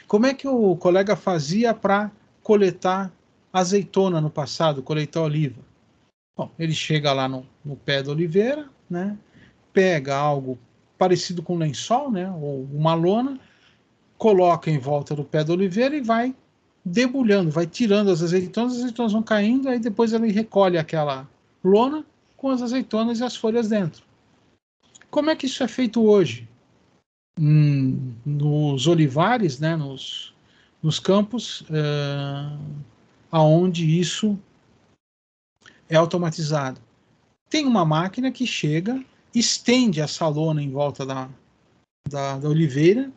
Como é que o colega fazia para coletar azeitona no passado, coletar oliva? Bom, ele chega lá no pé da oliveira, né? Pega algo parecido com um lençol, né? Ou uma lona, coloca em volta do pé da oliveira e vai debulhando, vai tirando as azeitonas vão caindo, aí depois ele recolhe aquela lona com as azeitonas e as folhas dentro. Como é que isso é feito hoje? Nos olivares, né, nos campos, aonde isso é automatizado. Tem uma máquina que chega, estende essa lona em volta da oliveira,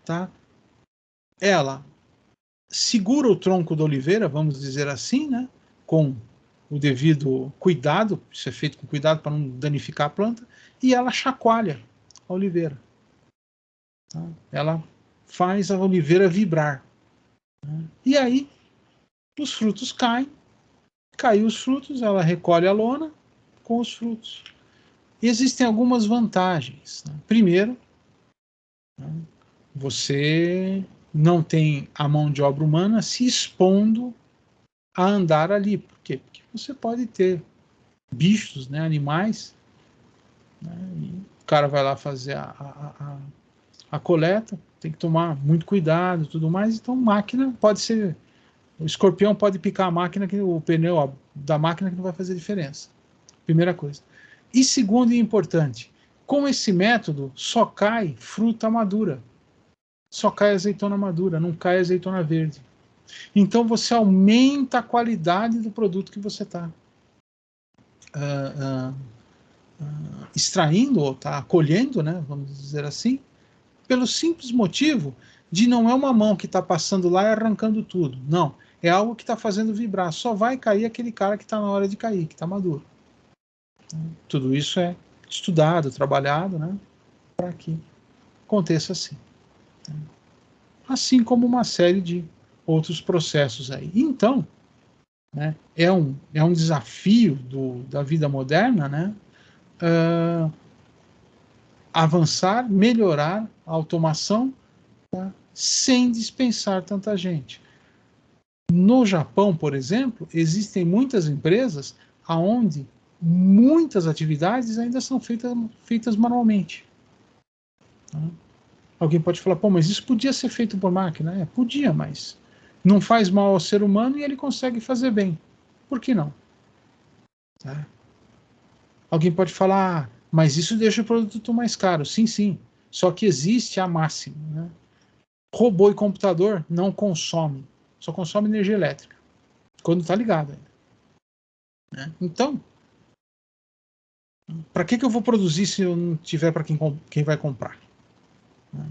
tá? Ela segura o tronco da oliveira, vamos dizer assim, né, com o devido cuidado, isso é feito com cuidado para não danificar a planta, e ela chacoalha a oliveira. Tá? Ela faz a oliveira vibrar. Né? E aí, os frutos caem, caiu os frutos, ela recolhe a lona com os frutos. E existem algumas vantagens. Né? Primeiro, né, você não tem a mão de obra humana se expondo a andar ali. Por quê? Porque você pode ter bichos, né, animais, né, e o cara vai lá fazer a coleta, tem que tomar muito cuidado e tudo mais, então máquina pode ser, o escorpião pode picar a máquina, que o pneu da máquina que não vai fazer diferença. Primeira coisa. E segundo e importante, com esse método só cai fruta madura, só cai azeitona madura, não cai azeitona verde. Então você aumenta a qualidade do produto que você está extraindo ou está colhendo, né, vamos dizer assim, pelo simples motivo de não é uma mão que está passando lá e arrancando tudo. Não, é algo que está fazendo vibrar. Só vai cair aquele cara que está na hora de cair, que está maduro. Tudo isso é estudado, trabalhado, né, para que aconteça assim. Assim como uma série de outros processos aí. Então, né, é um desafio da vida moderna, né, avançar, melhorar a automação, tá, sem dispensar tanta gente. No Japão, por exemplo, existem muitas empresas onde muitas atividades ainda são feitas manualmente. Tá? Alguém pode falar, pô, mas isso podia ser feito por máquina? Podia, mas não faz mal ao ser humano e ele consegue fazer bem. Por que não? Tá? Alguém pode falar, mas isso deixa o produto mais caro. Sim, sim. Só que existe a máxima. Né? Robô e computador não consomem, só consome energia elétrica, quando está ligado ainda. Né? Então, para que eu vou produzir se eu não tiver para quem vai comprar? Né?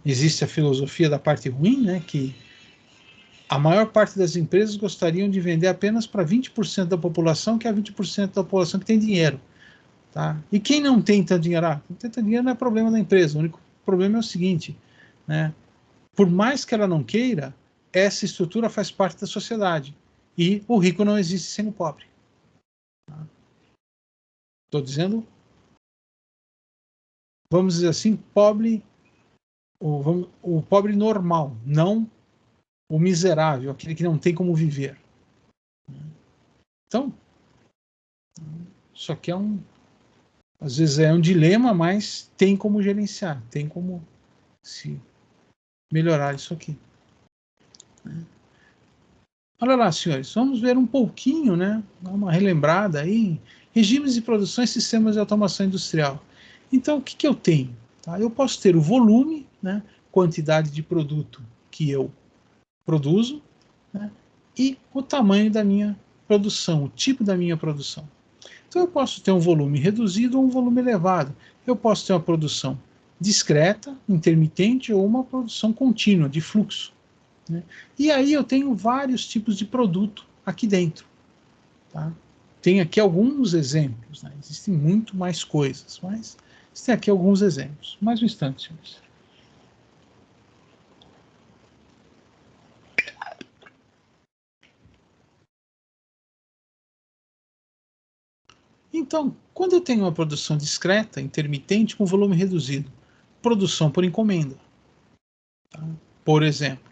Existe a filosofia da parte ruim, né, que a maior parte das empresas gostariam de vender apenas para 20% da população, que é 20% da população que tem dinheiro. Tá? E quem não tem tanto dinheiro? Não tem tanto dinheiro não é problema da empresa, o único problema é o seguinte, né? Por mais que ela não queira, essa estrutura faz parte da sociedade. E o rico não existe sem o pobre. Estou dizendo, vamos dizer assim, pobre, o pobre normal, não o miserável, aquele que não tem como viver. Então, isso aqui às vezes é um dilema, mas tem como gerenciar, tem como se melhorar isso aqui. Olha lá, senhores, vamos ver um pouquinho, né? Dar uma relembrada aí, regimes de produção e sistemas de automação industrial. Então, o que, que eu tenho? Tá? Eu posso ter o volume, né? Quantidade de produto que eu produzo, né? E o tamanho da minha produção, o tipo da minha produção. Então, eu posso ter um volume reduzido ou um volume elevado. Eu posso ter uma produção discreta, intermitente ou uma produção contínua, de fluxo. Né? E aí eu tenho vários tipos de produto aqui dentro. Tá? Tem aqui alguns exemplos, né? Existem muito mais coisas, mas tem aqui alguns exemplos. Mais um instante, senhores. Então, quando eu tenho uma produção discreta, intermitente, com volume reduzido, produção por encomenda. Tá? Por exemplo,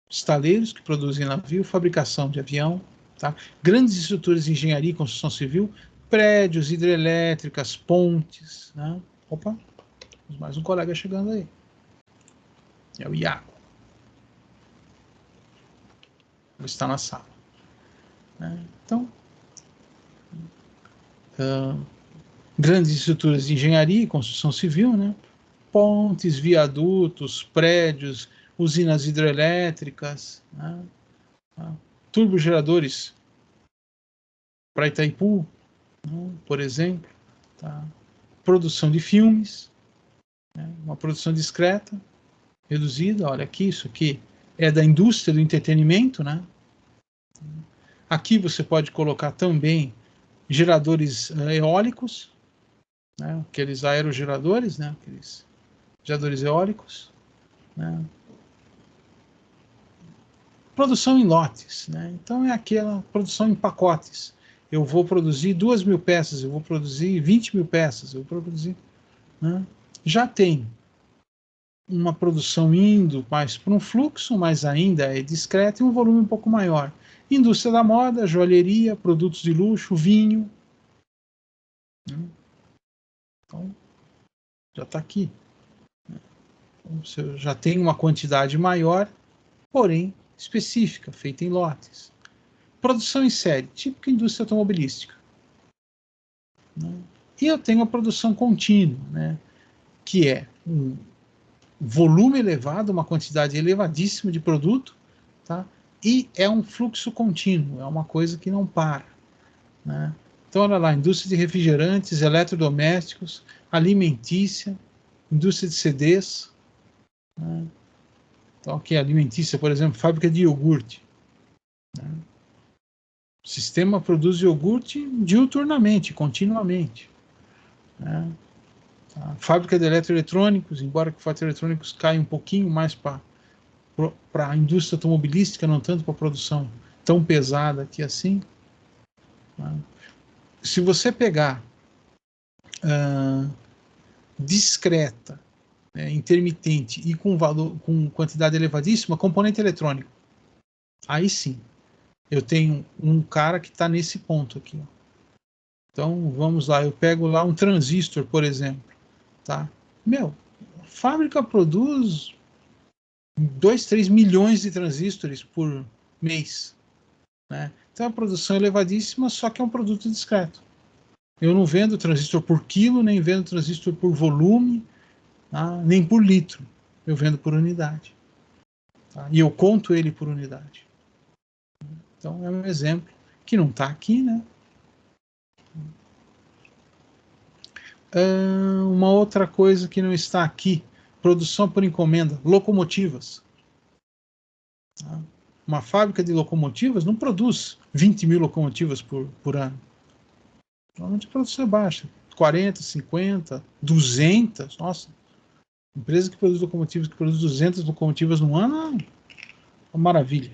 estaleiros que produzem navio, fabricação de avião, tá? Grandes estruturas de engenharia e construção civil, prédios, hidrelétricas, pontes. Né? Opa, mais um colega chegando aí. É o Iago. Ele está na sala. Né? Então, grandes estruturas de engenharia e construção civil, né? Pontes, viadutos, prédios, usinas hidrelétricas, né? Turbogeradores para Itaipu, né? Por exemplo, tá? Produção de filmes, né? Uma produção discreta, reduzida. Olha aqui, isso aqui é da indústria do entretenimento, né? Aqui você pode colocar também geradores eólicos, né? Aqueles aerogeradores, né? Aqueles geradores eólicos, né? Produção em lotes, né? Então é aquela produção em pacotes. Eu vou produzir 2.000 peças, eu vou produzir 20.000 peças, eu vou produzir. Né? Já tem uma produção indo mais para um fluxo, mas ainda é discreto e um volume um pouco maior. Indústria da moda, joalheria, produtos de luxo, vinho. Né? Então, já está aqui. Então, você já tem uma quantidade maior, porém específica, feita em lotes. Produção em série, típica indústria automobilística. Né? E eu tenho a produção contínua, né? Que é um volume elevado, uma quantidade elevadíssima de produto, tá? E é um fluxo contínuo, é uma coisa que não para. Né? Então, olha lá, indústria de refrigerantes, eletrodomésticos, alimentícia, indústria de CDs. Né? Então, aqui alimentícia, por exemplo, fábrica de iogurte. Né? O sistema produz iogurte diuturnamente, continuamente. Né? A fábrica de eletroeletrônicos, embora que os eletrônicos caia um pouquinho mais para a indústria automobilística, não tanto para a produção tão pesada aqui assim. Né? Se você pegar discreta, né, intermitente e com valor, com quantidade elevadíssima, componente eletrônico, aí sim, eu tenho um cara que está nesse ponto aqui. Ó. Então, vamos lá, eu pego lá um transistor, por exemplo. Tá? Meu, a fábrica produz 2, 3 milhões de transistores por mês. Né? Então, a produção é elevadíssima, só que é um produto discreto. Eu não vendo transistor por quilo, nem vendo transistor por volume, tá? Nem por litro. Eu vendo por unidade. Tá? E eu conto ele por unidade. Então, é um exemplo que não está aqui, né? Uma outra coisa que não está aqui, produção por encomenda, locomotivas. Tá? Uma fábrica de locomotivas não produz 20.000 locomotivas por ano. Normalmente a produção é baixa, 40, 50, 200, nossa. Empresa que produz locomotivas, que produz 200 locomotivas no ano, é uma maravilha.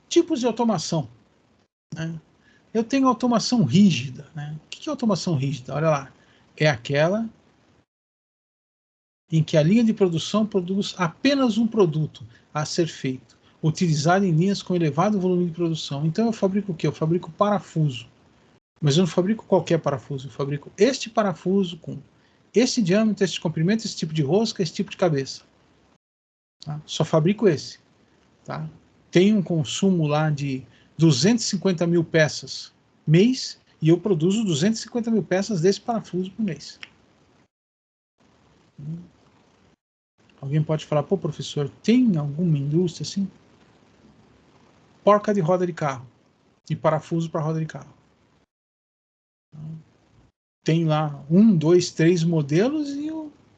Tipos de automação. Né? Eu tenho automação rígida. Né? O que é automação rígida? Olha lá. É aquela em que a linha de produção produz apenas um produto a ser feito. utilizada em linhas com elevado volume de produção. Então eu fabrico o quê? Eu fabrico parafuso. Mas eu não fabrico qualquer parafuso, eu fabrico este parafuso com esse diâmetro, esse comprimento, esse tipo de rosca, esse tipo de cabeça. Tá? Só fabrico esse. Tá? Tem um consumo lá de 250 mil peças mês, e eu produzo 250 mil peças desse parafuso por mês. Alguém pode falar, pô, professor, tem alguma indústria assim? Porca de roda de carro e parafuso para roda de carro. Tem lá 1, 2, 3 modelos e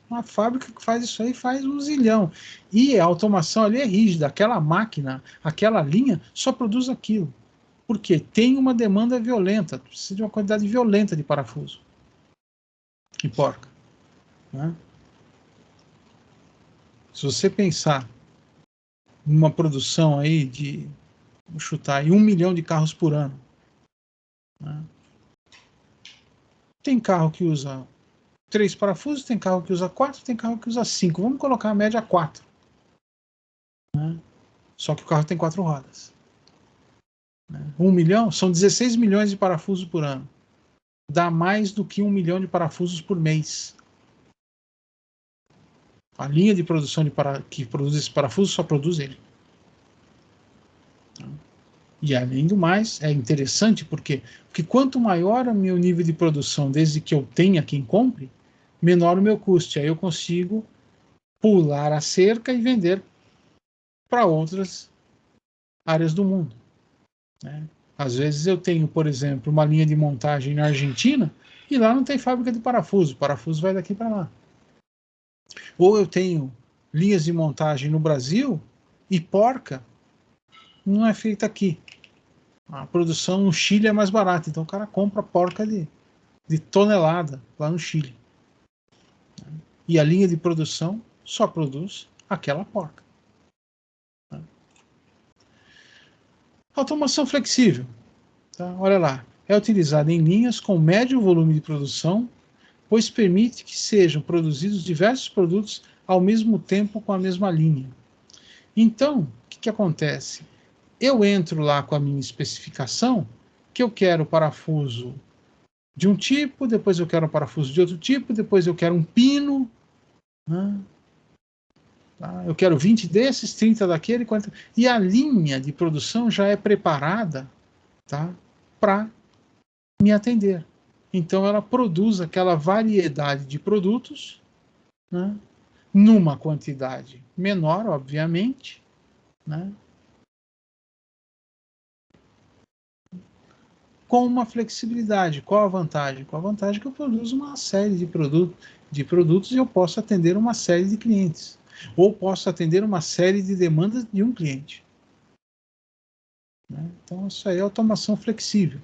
uma fábrica que faz isso aí faz 1 zilhão. E a automação ali é rígida. Aquela máquina, aquela linha só produz aquilo. Por quê? Tem uma demanda violenta. Precisa de uma quantidade violenta de parafuso e porca. Né? Se você pensar numa produção aí de, vou chutar aí, 1 milhão de carros por ano. Né? Tem carro que usa 3 parafusos, tem carro que usa 4, tem carro que usa 5. Vamos colocar a média 4. Né? Só que o carro tem 4 rodas. 1 milhão são 16 milhões de parafusos por ano. Dá mais do que 1 milhão de parafusos por mês. A linha de produção que produz esse parafuso só produz ele. E além do mais, é interessante porque quanto maior o meu nível de produção, desde que eu tenha quem compre, menor o meu custo. Aí eu consigo pular a cerca e vender para outras áreas do mundo. Né? Às vezes eu tenho, por exemplo, uma linha de montagem na Argentina e lá não tem fábrica de parafuso. O parafuso vai daqui para lá. Ou eu tenho linhas de montagem no Brasil e porca não é feita aqui. A produção no Chile é mais barata, então o cara compra porca de tonelada lá no Chile. E a linha de produção só produz aquela porca. Automação flexível. Tá? Olha lá. É utilizada em linhas com médio volume de produção, pois permite que sejam produzidos diversos produtos ao mesmo tempo com a mesma linha. Então, o que acontece? Eu entro lá com a minha especificação, que eu quero parafuso de um tipo, depois eu quero um parafuso de outro tipo, depois eu quero um pino, né? Tá? Eu quero 20 desses, 30 daquele, 40... E a linha de produção já é preparada, tá? Para me atender. Então ela produz aquela variedade de produtos, né? Numa quantidade menor, obviamente, né? Com uma flexibilidade. Qual a vantagem? Com a vantagem que eu produzo uma série de produtos e eu posso atender uma série de clientes. Ou posso atender uma série de demandas de um cliente. Né? Então, isso aí é automação flexível.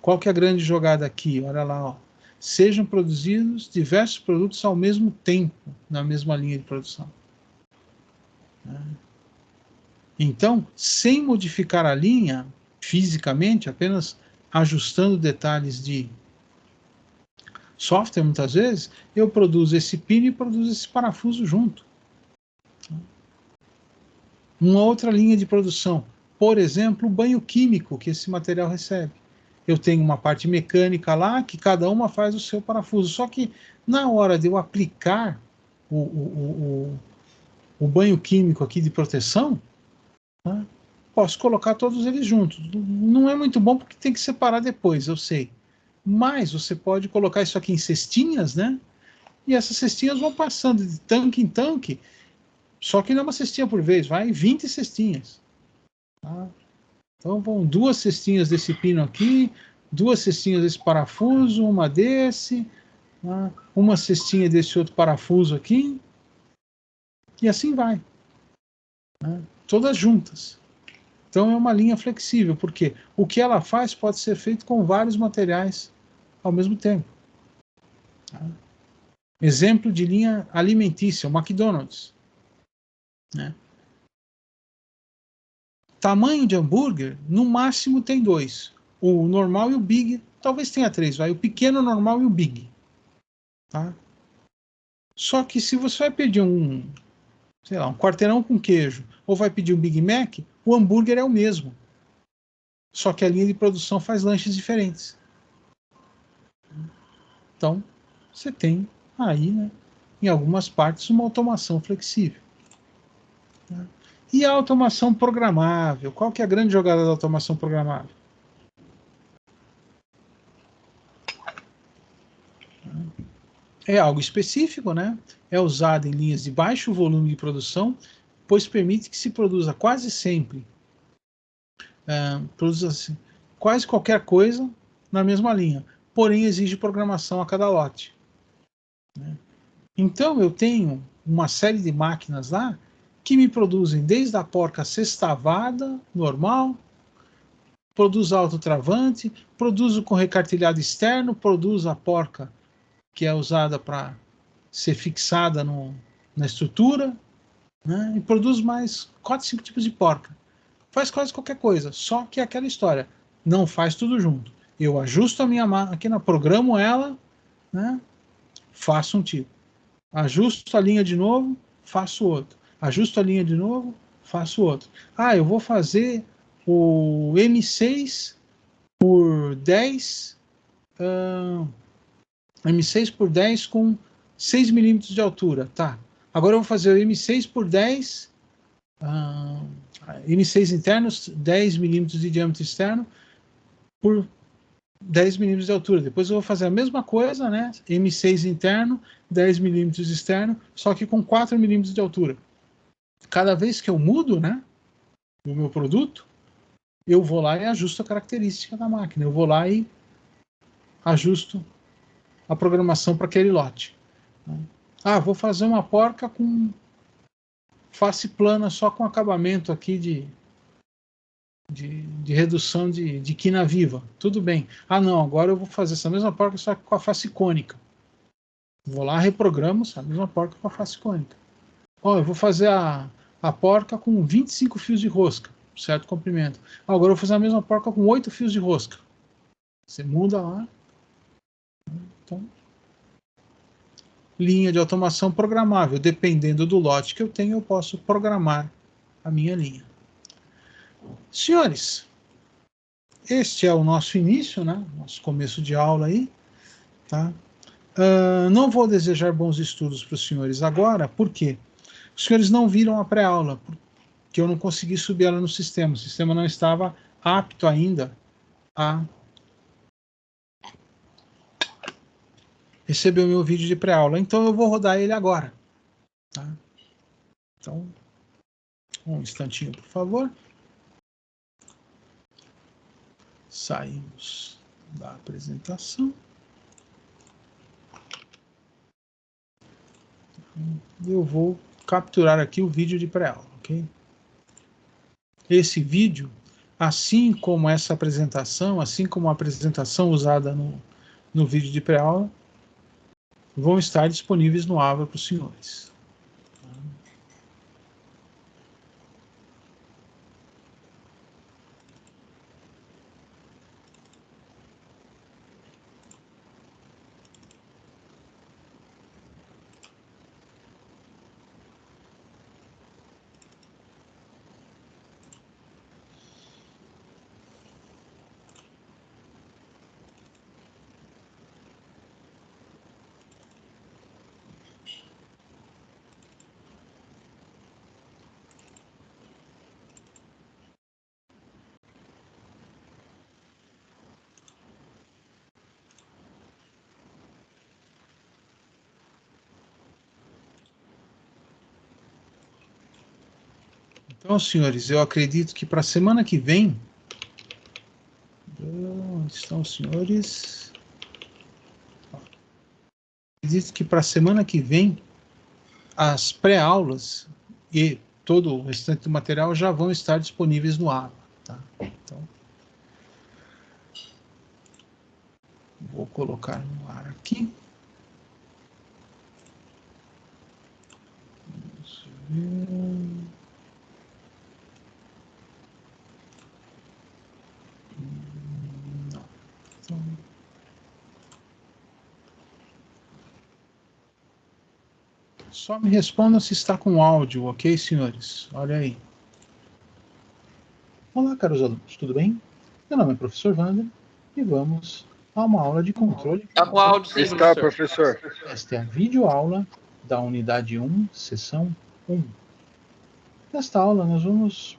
Qual que é a grande jogada aqui? Olha lá, ó. Sejam produzidos diversos produtos ao mesmo tempo, na mesma linha de produção. Né? Então, sem modificar a linha fisicamente, apenas ajustando detalhes de software, muitas vezes, eu produzo esse pino e produzo esse parafuso junto. Uma outra linha de produção, por exemplo, o banho químico que esse material recebe. Eu tenho uma parte mecânica lá, que cada uma faz o seu parafuso, só que na hora de eu aplicar o banho químico aqui de proteção, né, posso colocar todos eles juntos. Não é muito bom porque tem que separar depois, eu sei. Mas você pode colocar isso aqui em cestinhas, né? E essas cestinhas vão passando de tanque em tanque, só que não é uma cestinha por vez, vai 20 cestinhas. Tá? Então vão 2 cestinhas desse pino aqui, 2 cestinhas desse parafuso, uma desse, tá? Uma cestinha desse outro parafuso aqui, e assim vai. Né? Todas juntas. Então é uma linha flexível, porque o que ela faz pode ser feito com vários materiais ao mesmo tempo. Tá? Exemplo de linha alimentícia, o McDonald's. Né? Tamanho de hambúrguer, no máximo tem 2. O normal e o big, talvez tenha 3. Vai? O pequeno, o normal e o big. Tá? Só que se você vai pedir um sei lá, um quarteirão com queijo, ou vai pedir um Big Mac, o hambúrguer é o mesmo. Só que a linha de produção faz lanches diferentes. Então, você tem aí, né, em algumas partes, uma automação flexível. Né? E a automação programável? Qual que é a grande jogada da automação programável? É algo específico, né? É usado em linhas de baixo volume de produção, pois permite que se produza quase sempre, produza quase qualquer coisa na mesma linha, porém exige programação a cada lote. Né? Então eu tenho uma série de máquinas lá que me produzem desde a porca sextavada, normal, produz autotravante, produzo com recartilhado externo, produz a porca que é usada para ser fixada na estrutura, né? E produz mais 4, 5 tipos de porca. Faz quase qualquer coisa, só que é aquela história, não faz tudo junto. Eu ajusto a minha máquina, programo ela, né? Faço um tipo. Ajusto a linha de novo, faço outro. Ajusto a linha de novo, faço outro. Ah, eu vou fazer o M6 por 10, M6 por 10 com 6 milímetros de altura, tá. Agora eu vou fazer o M6 por 10, M6 internos, 10 milímetros de diâmetro externo por 10 milímetros de altura. Depois eu vou fazer a mesma coisa, né? M6 interno, 10 milímetros externo, só que com 4 milímetros de altura. Cada vez que eu mudo, né, o meu produto, eu vou lá e ajusto a característica da máquina. Eu vou lá e ajusto a programação para aquele lote. Ah, vou fazer uma porca com face plana, só com acabamento aqui de redução de quina viva. Tudo bem. Ah, não, agora eu vou fazer essa mesma porca só com a face cônica. Vou lá, reprogramo essa mesma porca com a face cônica. Ó, eu vou fazer a porca com 25 fios de rosca, certo comprimento. Ah, agora eu vou fazer a mesma porca com 8 fios de rosca. Você muda lá. Então, linha de automação programável. Dependendo do lote que eu tenho, eu posso programar a minha linha. Senhores, este é o nosso início, né? Nosso começo de aula aí, tá? Não vou desejar bons estudos para os senhores agora, por quê? Os senhores não viram a pré-aula, porque eu não consegui subir ela no sistema. O sistema não estava apto ainda a receber o meu vídeo de pré-aula. Então eu vou rodar ele agora. Tá? Então, um instantinho, por favor. Saímos da apresentação. Eu vou capturar aqui o vídeo de pré-aula, ok? Esse vídeo, assim como essa apresentação, assim como a apresentação usada no vídeo de pré-aula, vão estar disponíveis no Ava para os senhores. Então, senhores, eu acredito que para a semana que vem. Onde estão os senhores? Acredito que para a semana que vem, as pré-aulas e todo o restante do material já vão estar disponíveis no Ava. Tá? Então, vou colocar no ar aqui. Vamos ver. Só me respondam se está com áudio, ok, senhores? Olha aí. Olá, caros alunos, tudo bem? Meu nome é professor Wander e vamos a uma aula de controle. Está com áudio sim, Está, professor. professor. Esta é a videoaula da unidade 1, sessão 1. Nesta aula nós vamos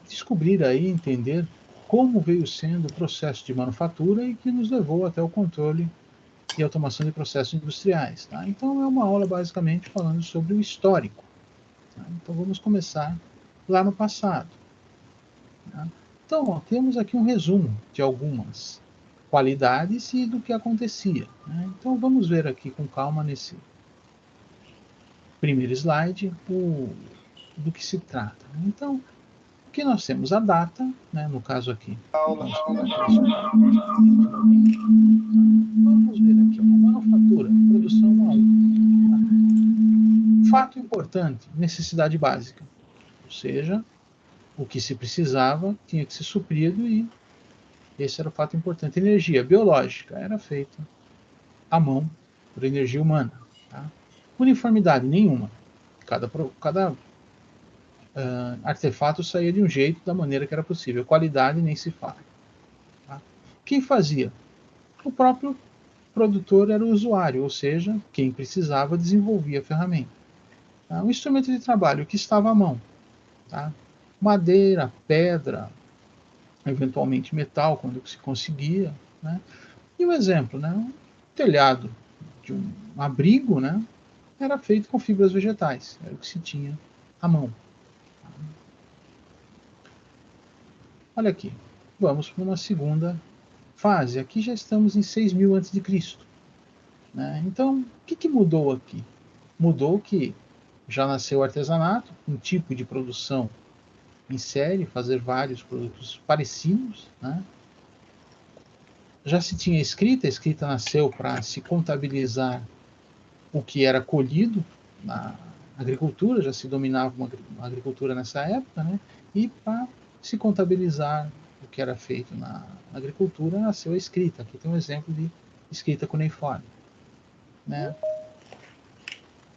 descobrir aí, entender como veio sendo o processo de manufatura e que nos levou até o controle e automação de processos industriais. Tá? Então é uma aula basicamente falando sobre o histórico. Tá? Então vamos começar lá no passado. Tá? Então ó, temos aqui um resumo de algumas qualidades e do que acontecia. Né? Então vamos ver aqui com calma nesse primeiro slide do que se trata. Então, aqui nós temos a data, né, no caso aqui. Vamos ver aqui, uma manufatura, produção 1. Fato importante, necessidade básica. Ou seja, o que se precisava tinha que ser suprido e esse era o fato importante. Energia biológica era feita à mão por energia humana. Tá? Uniformidade nenhuma. Cada artefato saía de um jeito, da maneira que era possível. Qualidade nem se fala. Tá? Quem fazia? O próprio produtor era o usuário, ou seja, quem precisava desenvolvia a ferramenta. Tá? O instrumento de trabalho que estava à mão. Tá? Madeira, pedra, eventualmente metal, quando se conseguia. Né? E um exemplo, né? Um telhado de um abrigo, né? Era feito com fibras vegetais, era o que se tinha à mão. Olha aqui, vamos para uma segunda fase. Aqui já estamos em 6.000 a.C. Né? Então, o que mudou aqui? Mudou que já nasceu o artesanato, um tipo de produção em série, fazer vários produtos parecidos. Né? Já se tinha escrita, a escrita nasceu para se contabilizar o que era colhido na agricultura, já se dominava uma agricultura nessa época, né? E para se contabilizar o que era feito na agricultura, nasceu a escrita. Aqui tem um exemplo de escrita cuneiforme. Né?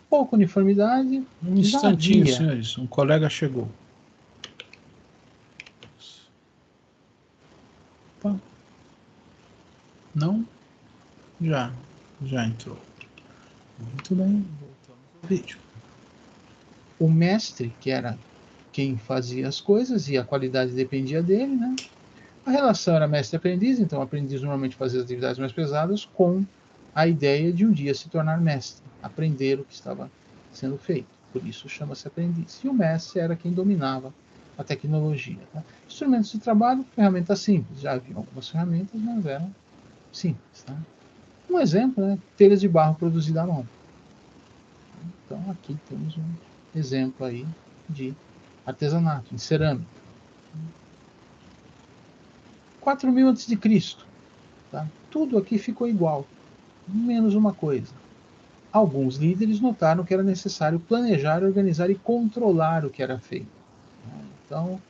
Pouca uniformidade. Um instantinho, havia... senhores. Um colega chegou. Opa. Não? Já entrou. Muito bem, voltamos ao vídeo. O mestre, que era quem fazia as coisas e a qualidade dependia dele, né? A relação era mestre-aprendiz, então o aprendiz normalmente fazia as atividades mais pesadas com a ideia de um dia se tornar mestre, aprender o que estava sendo feito. Por isso chama-se aprendiz. E o mestre era quem dominava a tecnologia. Tá? Instrumentos de trabalho, ferramentas simples. Já haviam algumas ferramentas, mas eram simples. Tá? Um exemplo, né? Telhas de barro produzidas à mão. Então aqui temos um exemplo aí de artesanato, em cerâmica. 4.000 a.C. Tá? Tudo aqui ficou igual, menos uma coisa. Alguns líderes notaram que era necessário planejar, organizar e controlar o que era feito. Então,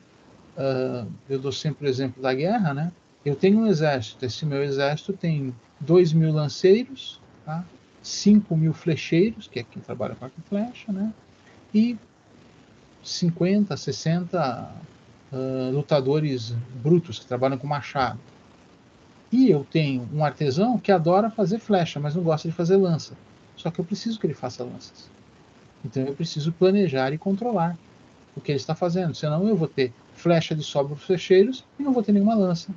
eu dou sempre o exemplo da guerra, né? Eu tenho um exército, esse meu exército tem 2.000 lanceiros, tá? 5.000 flecheiros, que é quem trabalha com arco e flecha, né? E 50, 60 lutadores brutos que trabalham com machado. E eu tenho um artesão que adora fazer flecha, mas não gosta de fazer lança. Só que eu preciso que ele faça lanças. Então eu preciso planejar e controlar o que ele está fazendo. Senão eu vou ter flecha de sobra para os flecheiros e não vou ter nenhuma lança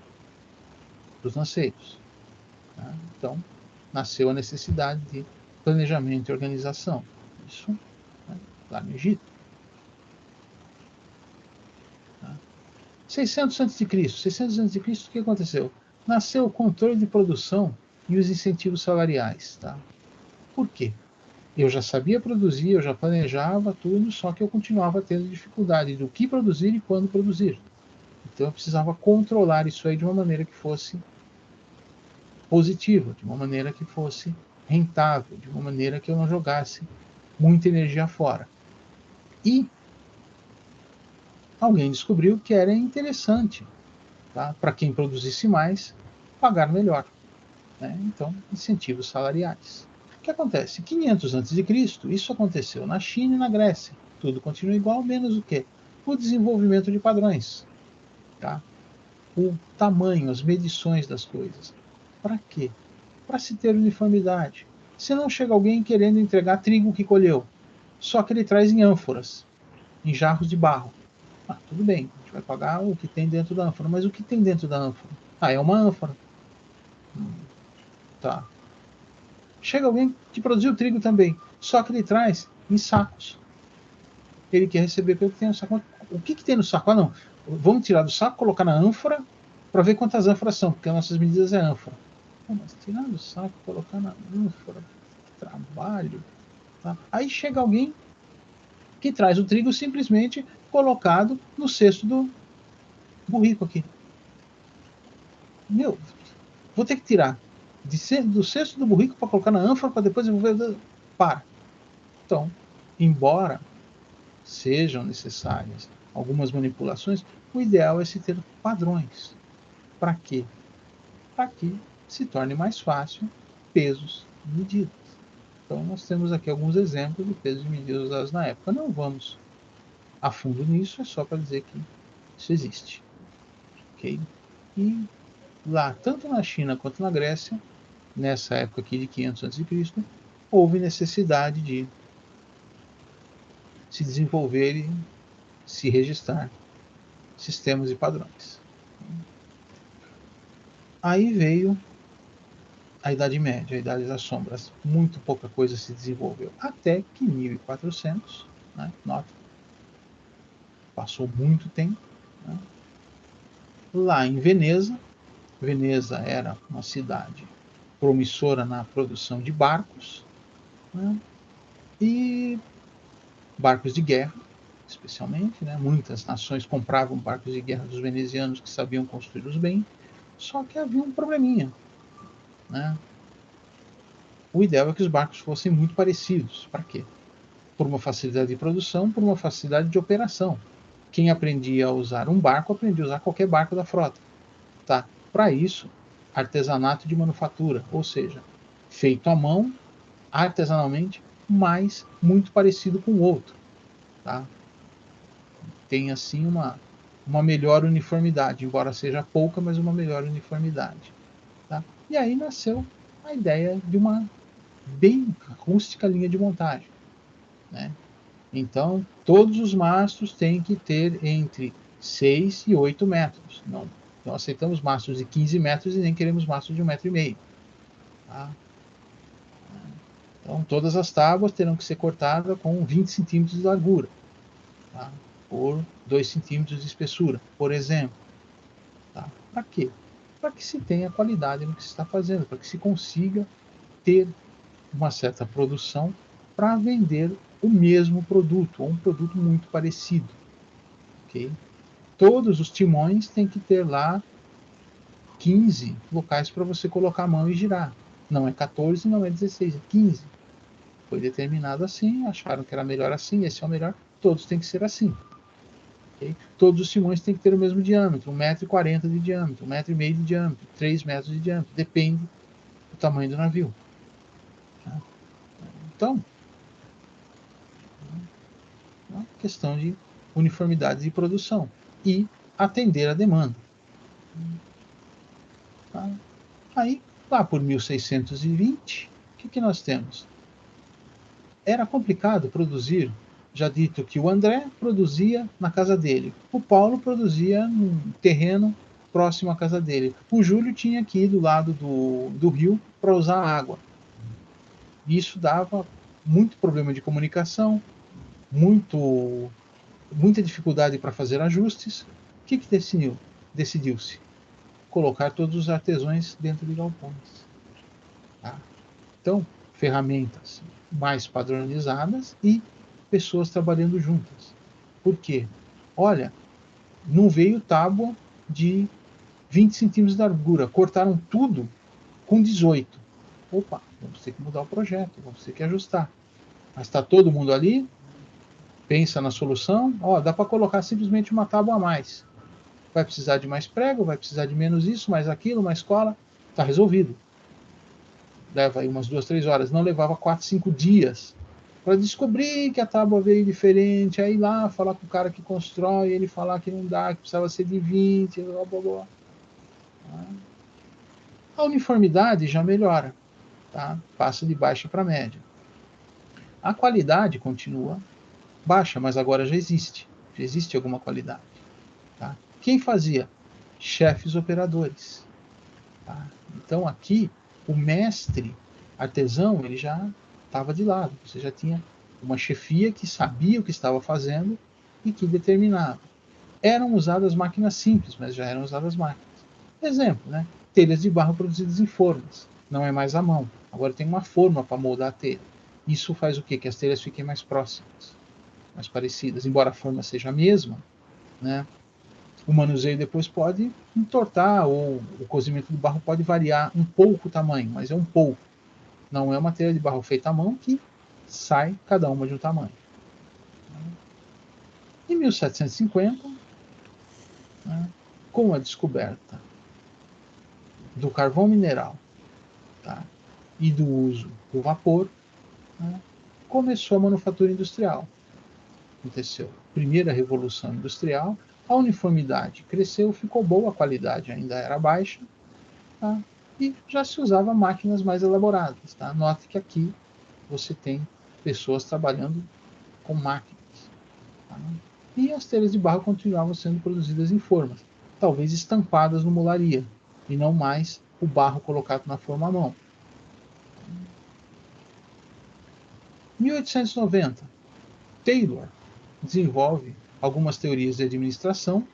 para os lanceiros. Tá? Então nasceu a necessidade de planejamento e organização. Isso, né, lá no Egito. 600 a.C. 600 a.C., o que aconteceu? Nasceu o controle de produção e os incentivos salariais. Tá? Por quê? Eu já sabia produzir, eu já planejava tudo, só que eu continuava tendo dificuldade do que produzir e quando produzir. Então eu precisava controlar isso aí de uma maneira que fosse positiva, de uma maneira que fosse rentável, de uma maneira que eu não jogasse muita energia fora. E alguém descobriu que era interessante, tá? Para quem produzisse mais, pagar melhor. Né? Então, incentivos salariais. O que acontece? 500 a.C., isso aconteceu na China e na Grécia. Tudo continua igual, menos o quê? O desenvolvimento de padrões. Tá? O tamanho, as medições das coisas. Para quê? Para se ter uniformidade. Se não chega alguém querendo entregar trigo que colheu, só que ele traz em ânforas, em jarros de barro. Tudo bem, a gente vai pagar o que tem dentro da ânfora, mas o que tem dentro da ânfora? É uma ânfora. Tá. Chega alguém que produziu trigo também, só que ele traz em sacos. Ele quer receber pelo que tem no saco. O que tem no saco? Não. Vamos tirar do saco, colocar na ânfora, para ver quantas ânforas são, porque as nossas medidas é ânfora. Mas tirar do saco, colocar na ânfora, que trabalho. Tá? Aí chega alguém que traz o trigo simplesmente colocado no cesto do burrico aqui. Meu, vou ter que tirar do cesto do burrico para colocar na ânfora para depois devolver. Para. Então, embora sejam necessárias algumas manipulações, o ideal é se ter padrões. Para quê? Para que se torne mais fácil pesos e medidas. Então, nós temos aqui alguns exemplos de pesos e medidas usados na época. Não vamos a fundo nisso, é só para dizer que isso existe. Ok? E lá, tanto na China quanto na Grécia, nessa época aqui de 500 a.C., houve necessidade de se desenvolver e se registrar sistemas e padrões. Aí veio a Idade Média, a Idade das Sombras. Muito pouca coisa se desenvolveu. Até que 1400, né, nota, passou muito tempo, né, lá em Veneza. Veneza era uma cidade promissora na produção de barcos, né, e barcos de guerra, especialmente, né? Muitas nações compravam barcos de guerra dos venezianos que sabiam construí-los bem, só que havia um probleminha, né? O ideal é que os barcos fossem muito parecidos. Para quê? Por uma facilidade de produção, por uma facilidade de operação. Quem aprendia a usar um barco, aprendia a usar qualquer barco da frota. Tá? Para isso, artesanato de manufatura, ou seja, feito à mão, artesanalmente, mas muito parecido com o outro. Tá? Tem assim uma melhor uniformidade, embora seja pouca, mas uma melhor uniformidade. Tá? E aí nasceu a ideia de uma bem rústica linha de montagem. Né? Então, todos os mastros têm que ter entre 6 e 8 metros. Não aceitamos mastros de 15 metros e nem queremos mastros de 1,5 m. Tá? Então, todas as tábuas terão que ser cortadas com 20 centímetros de largura. Tá? Por 2 centímetros de espessura, por exemplo. Tá? Para quê? Para que se tenha qualidade no que se está fazendo, para que se consiga ter uma certa produção para vender o mesmo produto, ou um produto muito parecido. Okay? Todos os timões têm que ter lá 15 locais para você colocar a mão e girar. Não é 14, não é 16, é 15. Foi determinado assim, acharam que era melhor assim, esse é o melhor, todos têm que ser assim. Okay? Todos os timões têm que ter o mesmo diâmetro, 1,40 m de diâmetro, 1,5 m de diâmetro, 3 metros de diâmetro, depende do tamanho do navio. Tá? Então, é uma questão de uniformidade de produção e atender a demanda. Tá? Aí, lá por 1620, o que nós temos? Era complicado produzir, já dito que o André produzia na casa dele, o Paulo produzia num terreno próximo à casa dele, o Júlio tinha que ir do lado do rio para usar água. Isso dava muito problema de comunicação, muita dificuldade para fazer ajustes. O que decidiu-se? Colocar todos os artesãos dentro de galpões. Tá? Então, ferramentas mais padronizadas e pessoas trabalhando juntas. Por quê? Olha, não veio tábua de 20 centímetros de largura, cortaram tudo com 18. Opa, vamos ter que mudar o projeto, vamos ter que ajustar. Mas está todo mundo ali, pensa na solução, dá para colocar simplesmente uma tábua a mais. Vai precisar de mais prego, vai precisar de menos isso, mais aquilo, mais cola, está resolvido. leva aí umas 2, 3 horas, não levava 4, 5 dias para descobrir que a tábua veio diferente, aí lá falar com o cara que constrói, ele falar que não dá, que precisava ser de 20, blá, blá, blá. A uniformidade já melhora, tá? Passa de baixa para média. A qualidade continua baixa, mas agora já existe alguma qualidade. Tá? Quem fazia? Chefes operadores. Tá? Então aqui, o mestre artesão, ele já estava de lado. Você já tinha uma chefia que sabia o que estava fazendo e que determinava. Eram usadas máquinas simples, mas já eram usadas máquinas. Exemplo, né? Telhas de barro produzidas em formas. Não é mais à mão. Agora tem uma forma para moldar a telha. Isso faz o quê? Que as telhas fiquem mais próximas, mais parecidas. Embora a forma seja a mesma, né? O manuseio depois pode entortar, ou o cozimento do barro pode variar um pouco o tamanho, mas é um pouco. Não é uma telha de barro feita à mão que sai cada uma de um tamanho. Em 1750, né, com a descoberta do carvão mineral, tá, e do uso do vapor, né, começou a manufatura industrial. Aconteceu a primeira revolução industrial, a uniformidade cresceu, ficou boa, a qualidade ainda era baixa, tá, e já se usava máquinas mais elaboradas. Tá? Note que aqui você tem pessoas trabalhando com máquinas. Tá? E as telhas de barro continuavam sendo produzidas em formas, talvez estampadas no molaria, e não mais o barro colocado na forma à mão. 1890, Taylor desenvolve algumas teorias de administração,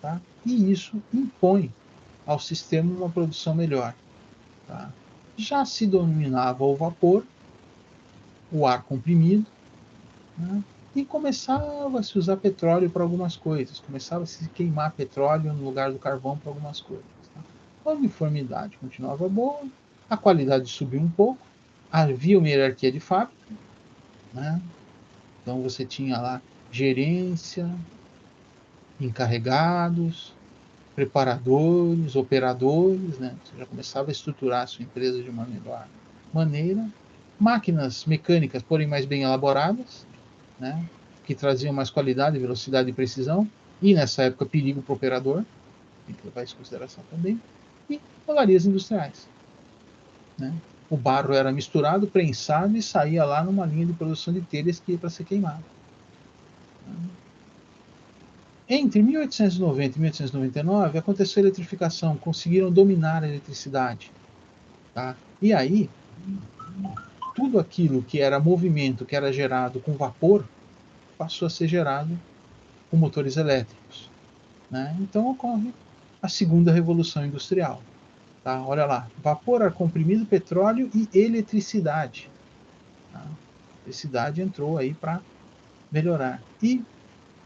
tá? E isso impõe ao sistema uma produção melhor. Tá? Já se dominava o vapor, o ar comprimido, né? E começava a se usar petróleo para algumas coisas, começava a se queimar petróleo no lugar do carvão para algumas coisas. Tá? A uniformidade continuava boa, a qualidade subiu um pouco, havia uma hierarquia de fábrica, né? Então você tinha lá gerência, encarregados, preparadores, operadores, né? Você já começava a estruturar a sua empresa de uma melhor maneira. Máquinas mecânicas, porém mais bem elaboradas, né? Que traziam mais qualidade, velocidade e precisão, e nessa época perigo para o operador, tem que levar isso em consideração também, e rolarias industriais. Né? O barro era misturado, prensado e saía lá numa linha de produção de telhas que ia para ser queimado. Entre 1890 e 1899 aconteceu a eletrificação, conseguiram dominar a eletricidade. Tá? E aí, tudo aquilo que era movimento, que era gerado com vapor, passou a ser gerado com motores elétricos. Né? Então ocorre a segunda revolução industrial. Tá? Olha lá, vapor, ar comprimido, petróleo e eletricidade. Tá? A eletricidade entrou aí para melhorar. E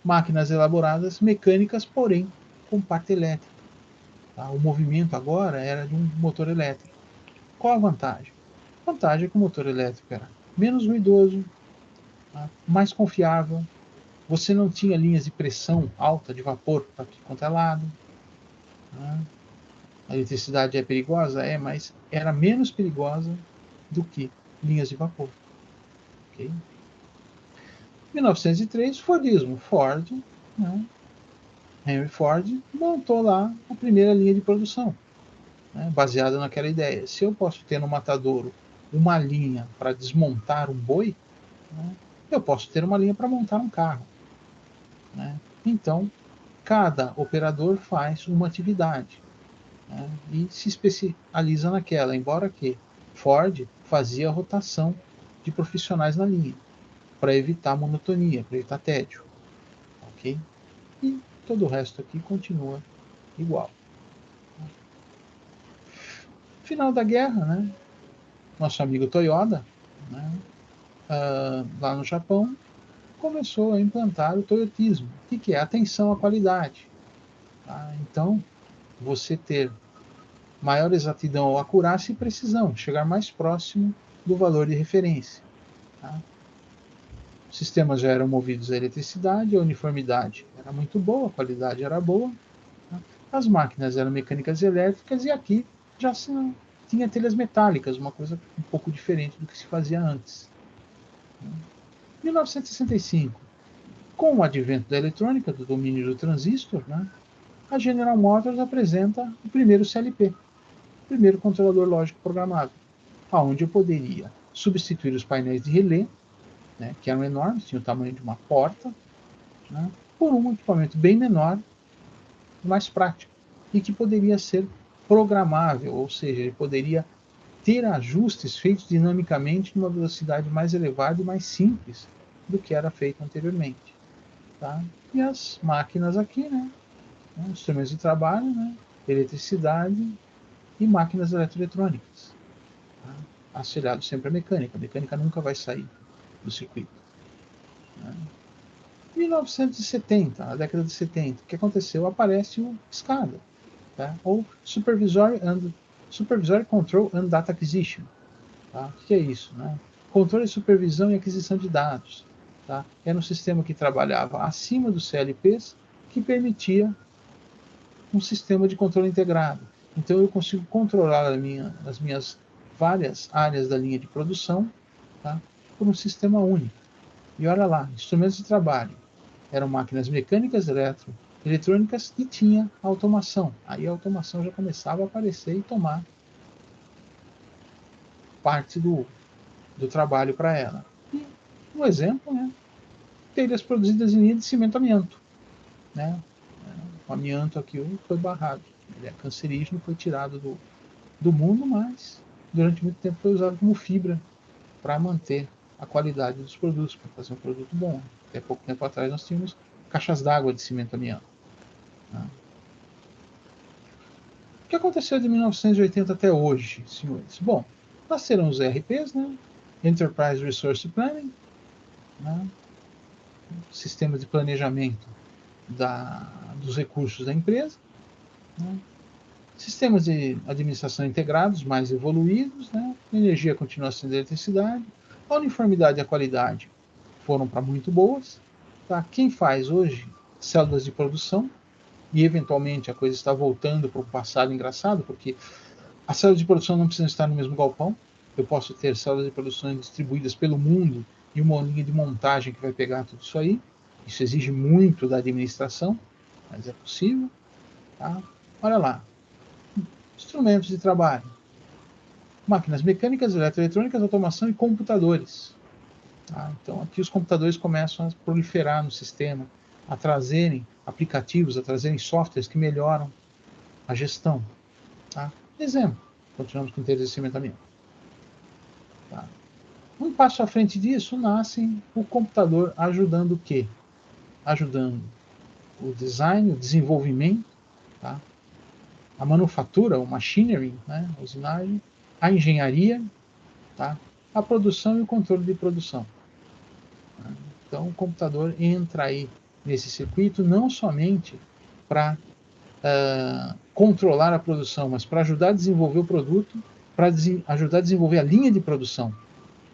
máquinas elaboradas, mecânicas, porém com parte elétrica. Tá? O movimento agora era de um motor elétrico. Qual a vantagem? A vantagem é que o motor elétrico era menos ruidoso, tá? Mais confiável. Você não tinha linhas de pressão alta de vapor para tudo quanto é lado. Tá? A eletricidade é perigosa? É, mas era menos perigosa do que linhas de vapor. Okay? 1903, Fordismo. Ford, né? Henry Ford montou lá a primeira linha de produção, né? Baseada naquela ideia. Se eu posso ter no matadouro uma linha para desmontar um boi, né? Eu posso ter uma linha para montar um carro. Né? Então, cada operador faz uma atividade, né? E se especializa naquela, embora que Ford fazia rotação de profissionais na linha, para evitar monotonia, para evitar tédio. Ok? E todo o resto aqui continua igual. Final da guerra, né? Nosso amigo Toyota, né? Lá no Japão, começou a implantar o toyotismo, que é atenção à qualidade. Tá? Então, você ter maior exatidão ou acurácia e precisão, chegar mais próximo do valor de referência. Tá? Os sistemas já eram movidos à eletricidade, a uniformidade era muito boa, a qualidade era boa. Tá? As máquinas eram mecânicas e elétricas, e aqui já tinha telhas metálicas, uma coisa um pouco diferente do que se fazia antes. Em 1965, com o advento da eletrônica, do domínio do transistor, né, a General Motors apresenta o primeiro CLP, o primeiro controlador lógico programável, onde eu poderia substituir os painéis de relé, né, que eram enormes, tinham o tamanho de uma porta, né, por um equipamento bem menor, mais prático, e que poderia ser programável, ou seja, ele poderia ter ajustes feitos dinamicamente numa velocidade mais elevada e mais simples do que era feito anteriormente. Tá? E as máquinas aqui, né, instrumentos de trabalho, né, eletricidade e máquinas eletroeletrônicas. Tá? Associado sempre à mecânica. A mecânica nunca vai sair do circuito. Né? Em 1970, na década de 70, o que aconteceu? Aparece o SCADA, tá? Ou Supervisory Control and Data Acquisition. Tá? O que é isso? Né? Controle, supervisão e aquisição de dados. Tá? Era um sistema que trabalhava acima dos CLPs, que permitia um sistema de controle integrado. Então eu consigo controlar as minhas várias áreas da linha de produção, tá, por um sistema único. E olha lá, instrumentos de trabalho. Eram máquinas mecânicas, eletrônicas e tinha automação. Aí a automação já começava a aparecer e tomar parte do trabalho para ela. E um exemplo, né, telhas produzidas em linha de cimento amianto. Né? O amianto aqui foi barrado. Ele é cancerígeno, foi tirado do mundo, mas durante muito tempo foi usado como fibra para manter a qualidade dos produtos, para fazer um produto bom. Até pouco tempo atrás nós tínhamos caixas d'água de cimento amianto. Né? O que aconteceu de 1980 até hoje, senhores? Bom, nasceram os ERPs, né? Enterprise Resource Planning, né? Sistema de planejamento dos recursos da empresa, né? Sistemas de administração integrados mais evoluídos, né? Energia continua sendo eletricidade, a uniformidade e a qualidade foram para muito boas. Tá? Quem faz hoje células de produção, e eventualmente a coisa está voltando para o passado engraçado, porque as células de produção não precisam estar no mesmo galpão, eu posso ter células de produção distribuídas pelo mundo e uma linha de montagem que vai pegar tudo isso aí. Isso exige muito da administração, mas é possível. Tá? Olha lá, instrumentos de trabalho, máquinas mecânicas, eletroeletrônicas, automação e computadores. Tá? Então aqui os computadores começam a proliferar no sistema, a trazerem aplicativos, a trazerem softwares que melhoram a gestão. Tá? Exemplo, continuamos com telhas de cimentamento. Tá? Um passo à frente disso, nasce o computador ajudando o quê? Ajudando o design, o desenvolvimento, tá? A manufatura, o machinery, né? A usinagem, a engenharia, tá? A produção e o controle de produção. Então o computador entra aí nesse circuito não somente para controlar a produção, mas para ajudar a desenvolver o produto, para ajudar a desenvolver a linha de produção.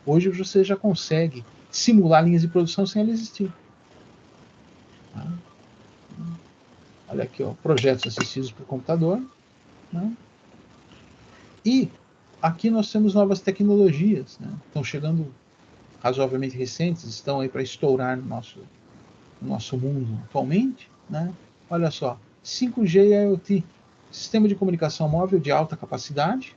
Hoje você já consegue simular linhas de produção sem ela existir. Tá? Olha aqui, ó, projetos assistidos por computador. Né? E aqui nós temos novas tecnologias, né? Estão chegando razoavelmente recentes, estão aí para estourar no nosso mundo atualmente. Né? Olha só, 5G e IoT, sistema de comunicação móvel de alta capacidade,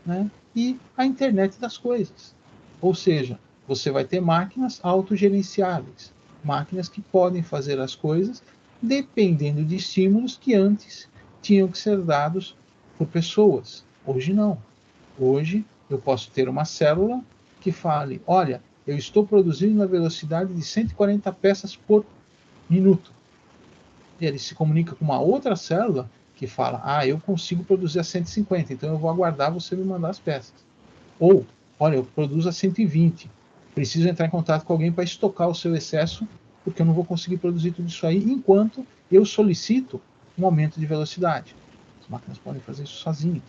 né? E a internet das coisas. Ou seja, você vai ter máquinas autogerenciáveis, máquinas que podem fazer as coisas dependendo de estímulos que antes tinham que ser dados por pessoas. Hoje não. Hoje eu posso ter uma célula que fale, olha, eu estou produzindo na velocidade de 140 peças por minuto. E ele se comunica com uma outra célula que fala, eu consigo produzir a 150, então eu vou aguardar você me mandar as peças. Ou, olha, eu produzo a 120, preciso entrar em contato com alguém para estocar o seu excesso, porque eu não vou conseguir produzir tudo isso aí enquanto eu solicito um aumento de velocidade. As máquinas podem fazer isso sozinhas.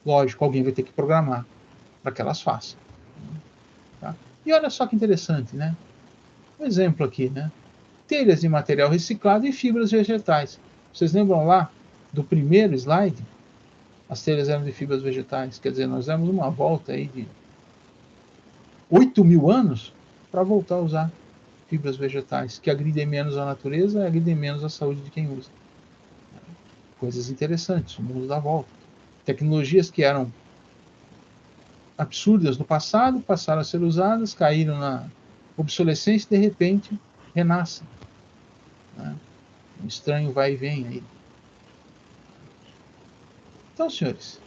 Lógico, alguém vai ter que programar para que elas façam. Tá? E olha só que interessante, né? Um exemplo aqui, né? Telhas de material reciclado e fibras vegetais. Vocês lembram lá do primeiro slide? as telhas eram de fibras vegetais. Quer dizer, nós demos uma volta aí de 8.000 anos para voltar a usar fibras vegetais, que agridem menos a natureza e agridem menos a saúde de quem usa. Coisas interessantes, o mundo dá volta. Tecnologias que eram absurdas no passado passaram a ser usadas, caíram na obsolescência e de repente renascem. Né? Um estranho vai e vem aí. Então, senhores,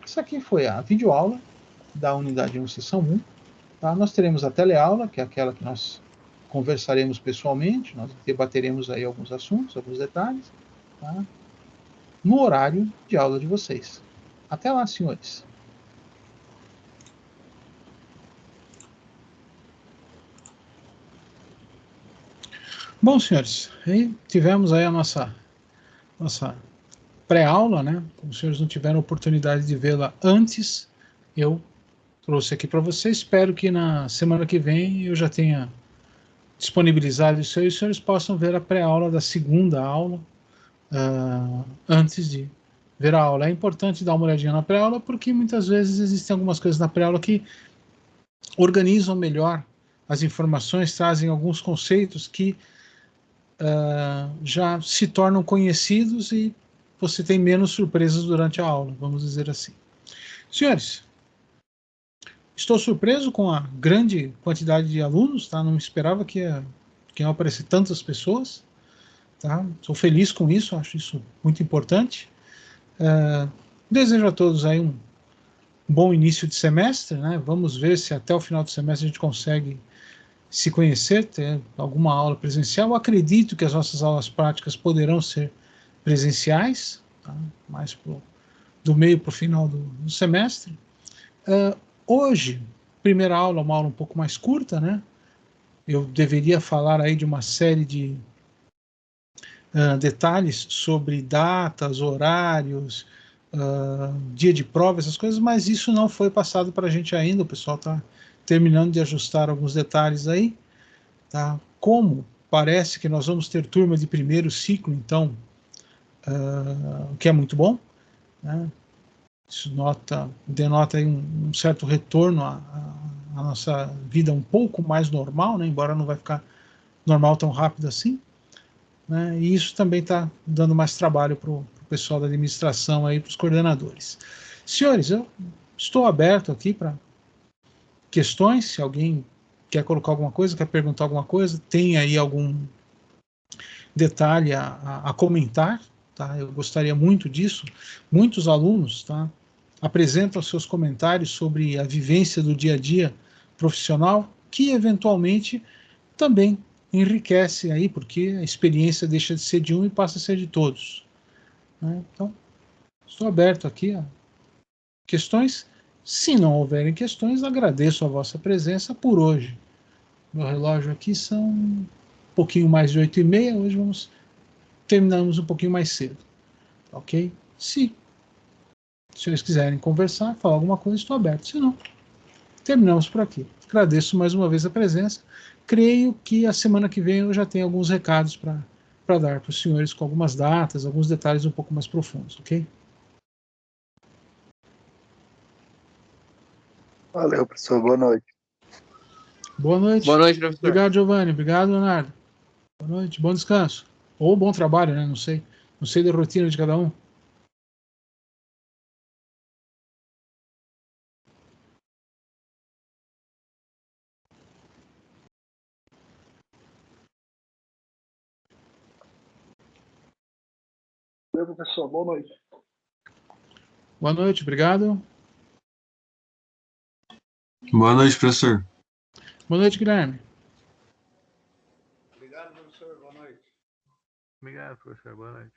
isso aqui foi a videoaula da unidade 1, seção 1. Tá? Nós teremos a teleaula, que é aquela que nós conversaremos pessoalmente, nós debateremos aí alguns assuntos, alguns detalhes, tá? No horário de aula de vocês. Até lá, senhores. Bom, senhores, aí tivemos aí a nossa pré-aula, né? Como os senhores não tiveram oportunidade de vê-la antes, eu trouxe aqui para vocês. Espero que na semana que vem eu já tenha disponibilizado isso aí, os senhores possam ver a pré-aula da segunda aula antes de ver a aula. É importante dar uma olhadinha na pré-aula porque muitas vezes existem algumas coisas na pré-aula que organizam melhor as informações, trazem alguns conceitos que já se tornam conhecidos e você tem menos surpresas durante a aula, vamos dizer assim. Senhores, estou surpreso com a grande quantidade de alunos, tá? Não esperava que iam aparecer tantas pessoas, tá? Estou feliz com isso, acho isso muito importante. Desejo a todos aí um bom início de semestre, né? Vamos ver se até o final do semestre a gente consegue se conhecer, ter alguma aula presencial. Eu acredito que as nossas aulas práticas poderão ser presenciais, tá? Mais do meio para o final do semestre. Hoje, primeira aula, uma aula um pouco mais curta, né? Eu deveria falar aí de uma série de detalhes sobre datas, horários, dia de prova, essas coisas, mas isso não foi passado para a gente ainda. O pessoal está terminando de ajustar alguns detalhes aí, tá? Como parece que nós vamos ter turma de primeiro ciclo, então, o que é muito bom, né? Isso denota aí um certo retorno à nossa vida um pouco mais normal, né? Embora não vai ficar normal tão rápido assim, né? E isso também está dando mais trabalho para o pessoal da administração aí, para os coordenadores. Senhores, eu estou aberto aqui para questões, se alguém quer colocar alguma coisa, quer perguntar alguma coisa, tem aí algum detalhe a comentar, tá? Eu gostaria muito disso. Muitos alunos, tá, apresentam seus comentários sobre a vivência do dia a dia profissional, que eventualmente também enriquece aí, porque a experiência deixa de ser de um e passa a ser de todos, né? Então, estou aberto aqui a questões. Se não houverem questões, agradeço a vossa presença por hoje. Meu relógio aqui são um pouquinho mais de 8h30, hoje terminamos um pouquinho mais cedo, ok? Se os senhores quiserem conversar, falar alguma coisa, estou aberto. Se não, terminamos por aqui. Agradeço mais uma vez a presença. Creio que a semana que vem eu já tenho alguns recados para dar para os senhores com algumas datas, alguns detalhes um pouco mais profundos, ok? Valeu, professor. Boa noite. Boa noite. Boa noite, professor. Obrigado, Giovanni. Obrigado, Leonardo. Boa noite. Bom descanso. Ou bom trabalho, né? Não sei. Não sei da rotina de cada um. Valeu, professor. Boa noite. Boa noite. Obrigado. Boa noite, professor. Boa noite, Guilherme. Obrigado, professor. Boa noite. Obrigado, professor. Boa noite.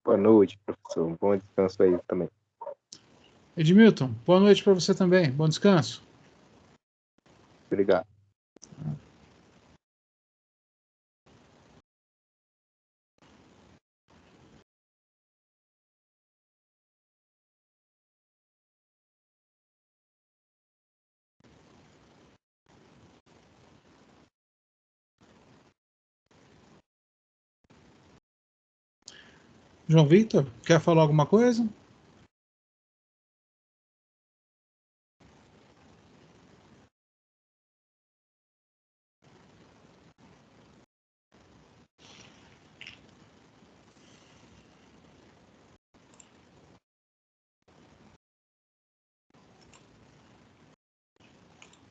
Boa noite, professor. Bom descanso aí também. Edmilton, boa noite para você também. Bom descanso. Obrigado. João Vitor, quer falar alguma coisa?